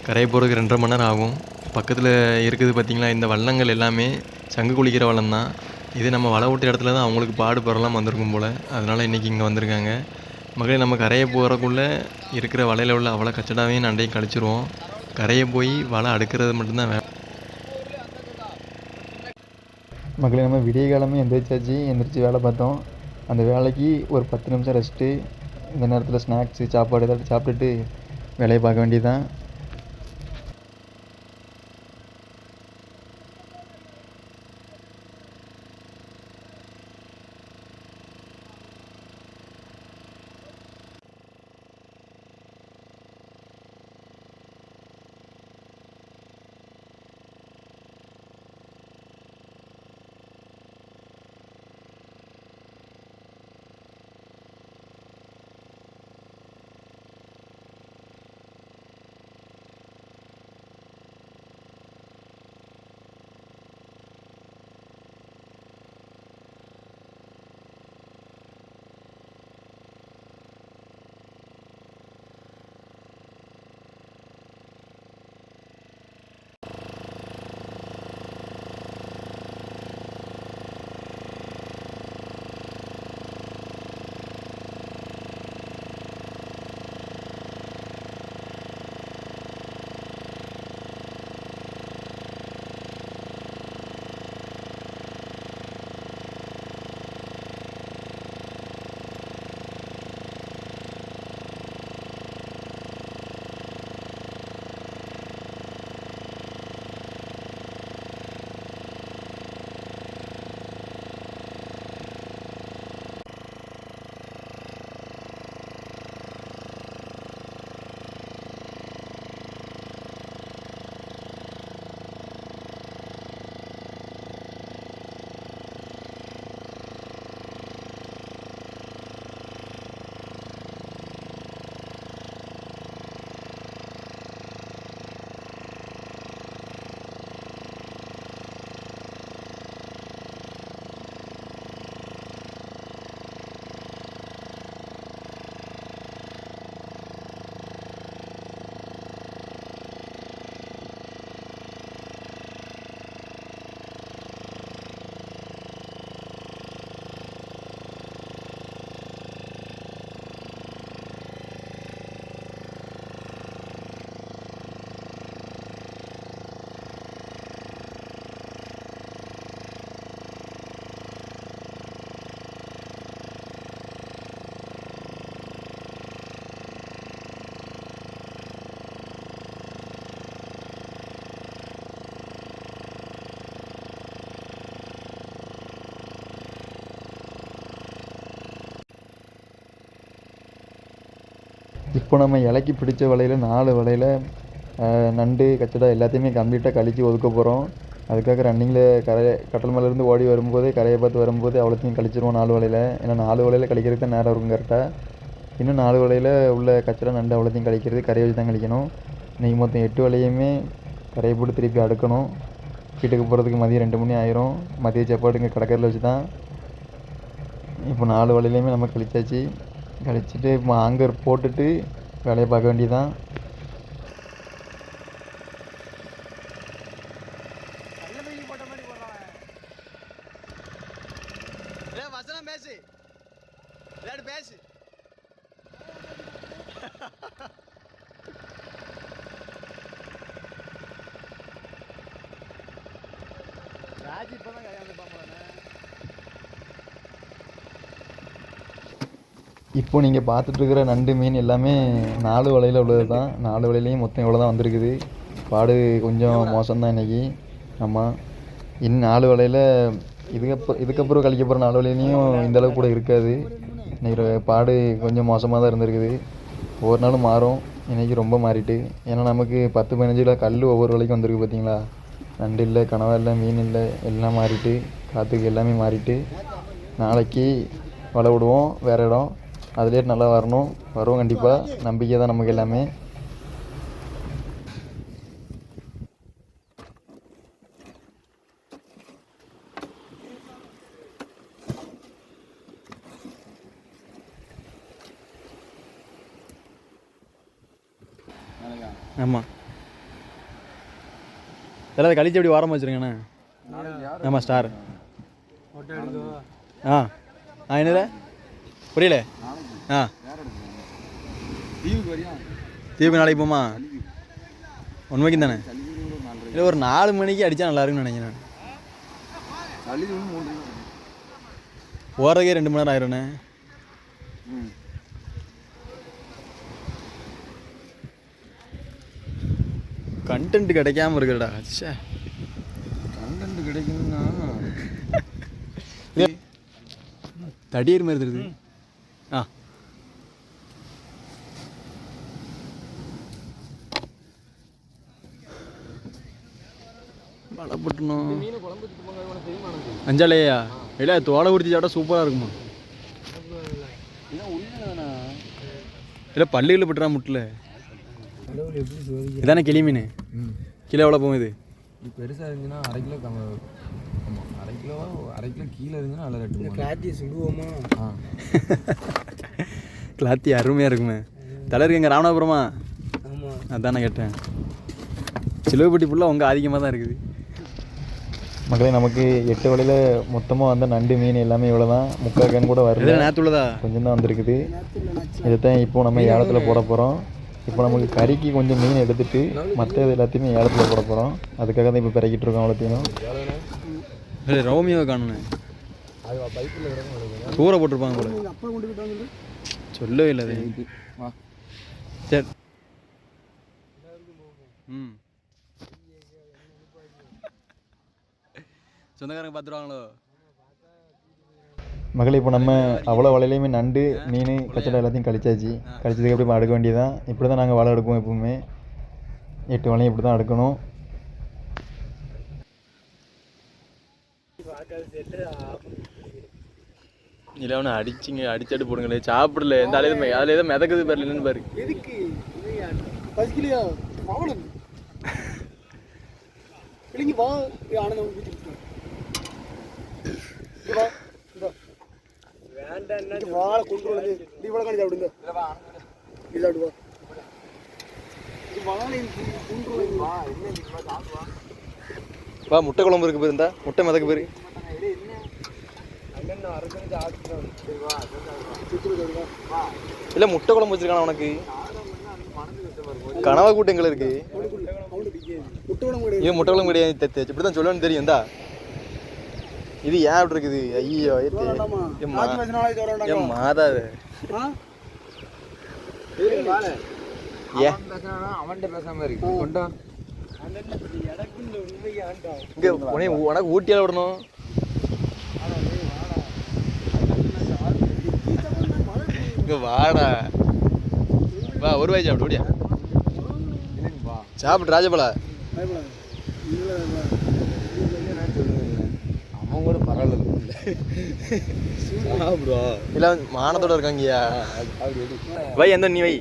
கரையை போகிறதுக்கு 2.5 மணி நேரம் ஆகும். பக்கத்தில் இருக்குது பார்த்திங்களா, இந்த வள்ளங்கள் எல்லாமே சங்கு குளிக்கிற வள்ளம் தான். இது நம்ம வலை விட்ட இடத்துல தான் அவங்களுக்கு பாடு பரலாம் வந்திருக்கும் போல். அதனால் இன்றைக்கி இங்கே வந்திருக்காங்க. மக்களே, நம்ம கரையை போகிறக்குள்ளே இருக்கிற வலையில் உள்ள அவ்வளோ கச்சடாவையும் நண்டையும் கழிச்சிருவோம். கரையை போய் வலை அடுக்கிறது மட்டும்தான் மக்களே, நம்ம விடிய காலமே எந்திரிச்சு வேலை பார்த்தோம். அந்த வேலைக்கு ஒரு 10 நிமிஷம் ரெஸ்ட்டு. இந்த நேரத்தில் ஸ்நாக்ஸு சாப்பாடு ஏதாவது சாப்பிட்டுட்டு வேலையை பார்க்க வேண்டியதுதான். இப்போ நம்ம இலைக்கு பிடிச்ச வலையில் 4 வலையில் நண்டு கச்சடா எல்லாத்தையுமே கம்ப்ளீட்டாக கழித்து ஒதுக்க போகிறோம். அதுக்காக ரன்னிங்கில் கட்டல் மேலேருந்து ஓடி வரும்போதே கரையை பார்த்து வரும்போது அவ்வளோத்தையும் கழிச்சிருவோம் 4 வலையில். ஏன்னா 4 வலையில் கழிக்கிறதுக்கு தான் நேரம் இருக்கும் கரெக்டாக. இன்னும் 4 வலையில் உள்ள கச்சடா நண்டு அவ்வளோத்தையும் கழிக்கிறது கரையை வச்சு தான் கழிக்கணும். இன்றைக்கி மொத்தம் 8 வலையுமே கரையை போட்டு திருப்பி அடுக்கணும். வீட்டுக்கு போகிறதுக்கு மதியம் 2 மணி ஆயிரும். மதிய சாப்பாடு இங்கே கடற்கரையில் வச்சு தான். இப்போ 4 வலையிலையுமே நம்ம கழிச்சாச்சு. கழிச்சிட்டு இப்போ ஆங்கர் போட்டுட்டு வேலையை பார்க்க வேண்டியதுதான். ராஜி இப்போ தான் கையாண்டு பாம்புறானே. இப்போ நீங்கள் பார்த்துட்ருக்கிற நண்டு மீன் எல்லாமே 4 வலையில் உள்ளது தான். 4 வலையிலையும் மொத்தம் இவ்வளோ தான் வந்திருக்குது. பாடு கொஞ்சம் மோசம்தான் இன்றைக்கி. ஆமாம், இன்னும் 4 வலையில் இதுக்கப்புறம் கழிக்க போகிற 4 வலையிலையும் இந்தளவுக்கு கூட இருக்காது. இன்றைக்கி பாடு கொஞ்சம் மோசமாக தான் இருந்திருக்குது. ஒவ்வொரு நாளும் மாறும். இன்றைக்கி ரொம்ப மாறிட்டு, ஏன்னா நமக்கு 10-15 கிலோ கல் ஒவ்வொரு வலைக்கும் வந்திருக்கு பார்த்தீங்களா. நண்டு இல்லை, கனவா இல்லை, மீன் இல்லை, எல்லாம் மாறிட்டு, காற்றுக்கு எல்லாமே மாறிட்டு. நாளைக்கு வலை விடுவோம் வேறு இடம், அதுலேயே நல்லா வரணும். வருவோம் கண்டிப்பாக, நம்பிக்கை தான் நமக்கு எல்லாமே. ஆமாம், எல்லாம் கழிச்சு எப்படி வாரமாக வச்சுருங்கண்ணே. ஆமாம், ஸ்டார். என்னது புரியல? தீவுக்கு நாளைக்கு போமா? உண்மைக்கு தானே? இல்லை, ஒரு 4 மணிக்கு அடித்தா நல்லா இருக்குன்னு நினைக்கிறேன். போகிறதுக்கே 2 மணி நேரம் ஆயிரும்ண்ணே. கண்டென்ட் கிடைக்காம இருக்குடா. சே, கண்டென்ட் கிடைக்கணும்னா தடியர் மாதிரி இருக்குது. வளப்பட்டணும் அஞ்சாலையா? இல்லை, தோலை உரிச்சு சாப்பிட்டா சூப்பராக இருக்குமா? இல்லை, பள்ளிகளில் பட்டுறா முட்டில். இதானே கிளி மீன். கிலோ எவ்வளோ போகும் இது? இது பெருசாக இருந்துச்சுன்னா 1/2 கிலோ ஆமாம், 1/2 கிலோ கீழே இருந்துச்சுன்னா நல்ல ரேட்டு. கிளாத்தி சுடுவோமா? கிளாத்தி அருமையாக இருக்குமே. தலைவர் எங்கள் ராமநாதபுரமா? அதான் நான் கேட்டேன். சிலுவைப்பட்டி ஃபுல்லாக உங்கள் அதிகமாக தான் இருக்குது. மக்களே, நமக்கு 8 வலையில் மொத்தமாக வந்த நண்டு மீன் எல்லாமே இவ்வளோ தான். 3/4 கேன் கூட வரல. நேற்று உள்ளதா? கொஞ்சம் தான் வந்திருக்குது. இதைத்தான் இப்போ நம்ம ஏலத்தில் போட போகிறோம். இப்போ நமக்கு கறிக்கு கொஞ்சம் மீன் எடுத்துகிட்டு மற்ற இது எல்லாத்தையுமே ஏலத்தில் போட போகிறோம். அதுக்காக தான் இப்போ பிறக்கிட்டு இருக்கோம் அவ்வளோத்தையும். இல்லை, ரோமியோ காணுண்ணே. ஊற போட்டிருப்பாங்க கூட. சொல்லவே இல்லை அது. சரி. சொந்தக்காரங்க பார்த்துருவாங்களோ? மகளே, இப்போ நம்ம அவ்வளோ வலையிலையுமே நண்டு மீன் கச்சடை எல்லாத்தையும் கழிச்சாச்சு. கழிச்சதுக்கு எப்படி அடுக்க வேண்டியதான். இப்படி தான் நாங்கள் வலை எடுப்போம் எப்பவுமே. 8 வலையும் இப்படி தான் அடுக்கணும். இல்லை, அவனை அடிச்சிங்க, அடிச்சாட்டு போடுங்களே. சாப்பிடல இந்த அலையுது, அதில் ஏதோ மிதக்குது பாரு. என்னன்னு பாரு. வா, முட்டை குழம்பு இருக்கு பேரு. இந்த முட்டை மிதக்கு பேரு. இல்லை, முட்டை குழம்பு வச்சிருக்கான உனக்கு. கனவா கூட்டம் எங்களை இருக்கு. இது முட்டை குழம்பு கிடையாது. இப்படி தான் சொல்லணும்னு தெரியும். இந்தா இது ஏன் அப்படி இருக்குது? ஐயோ, மாதா உனக்கு ஊட்டியால் விடணும். இங்க வாடா, வா, ஒரு வாய் சாப்பிடு. ஓடியா சாப்பிட்டு ராஜபாலா. அவன் கூட பரவாயில்ல. இல்ல, மானத்தோட இருக்காங்கய்யா. வை, எந்த நீ வை.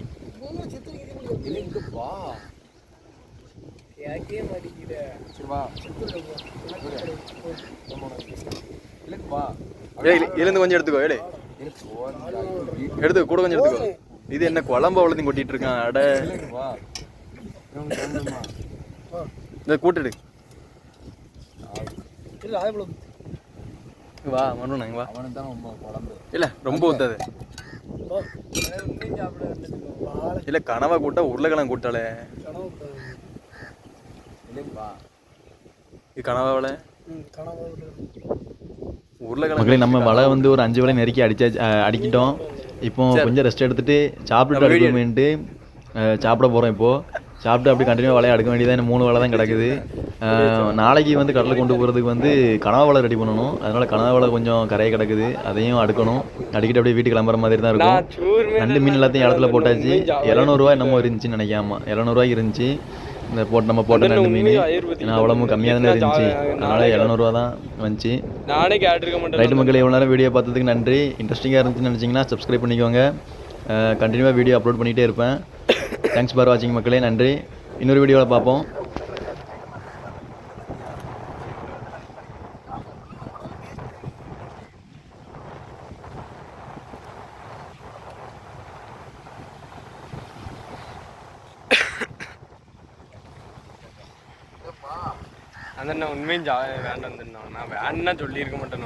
இருந்து கொஞ்சம் எடுத்துக்கோ. எடுத்துக்கோ, கூட கொஞ்சம் எடுத்துக்கோ. இது என்ன குழம்பு அவ்வளோத்தையும் கொட்டிட்டு இருக்கான். அட, இந்த கூட்டுடு. வா, மறுபடியும் வா. இல்ல, ரொம்ப ஊத்தாது. இல்ல, கனவா கூட்டா உருளைக்கிழங்கு கூட்டாலே. இது கனவாவில் உருளைக்கிழங்கு. நம்ம வலை வந்து ஒரு 5 வலை நெருக்கி அடிக்கிட்டோம். இப்போ கொஞ்சம் ரெஸ்ட் எடுத்துட்டு சாப்பிட்டுட்டு அடுக்கணுமேன்ட்டு சாப்பிட போகிறோம். இப்போது சாப்பிட்டு அப்படி கண்டினியூ வலையை அடுக்க வேண்டியதான். இன்னும் 3 வலை தான் கிடக்குது. நாளைக்கு வந்து கடலை கொண்டு போகிறதுக்கு வந்து கனவா வலை ரெடி பண்ணணும். அதனால் கனவா வலை கொஞ்சம் கரையை கிடக்குது, அதையும் அடுக்கணும். அடிக்கிட்டு அப்படியே வீட்டுக்கு கிளம்புற மாதிரி தான் இருக்கும். நண்டு மீன் எல்லாத்தையும் இடத்துல போட்டாச்சு. 700 என்னமோ இருந்துச்சுன்னு நினைக்காம, 700 இருந்துச்சு இந்த நம்ம போட்ட நண்டு மீன். ஏன்னா அவ்வளோ கம்மியாக தானே இருந்துச்சு, அதனால் 700 தான் வந்துச்சு. ரைட்டு மக்களே, இவ்வளோ நேரம் வீடியோ பார்த்ததுக்கு நன்றி. இன்ட்ரெஸ்டிங்காக இருந்துச்சுன்னு நினச்சிங்கன்னா சப்ஸ்கிரைப் பண்ணிக்கோங்க. கண்டினியூவாக வீடியோ அப்லோட் பண்ணிகிட்டே இருப்பேன். தேங்க்ஸ் ஃபார் வாட்சிங் மக்களே, நன்றி. இன்னொரு வீடியோவில் பார்ப்போம். அந்த உண்மையும் வேண்டாம், நான் வேண்டாம் சொல்லியிருக்க மாட்டேன்.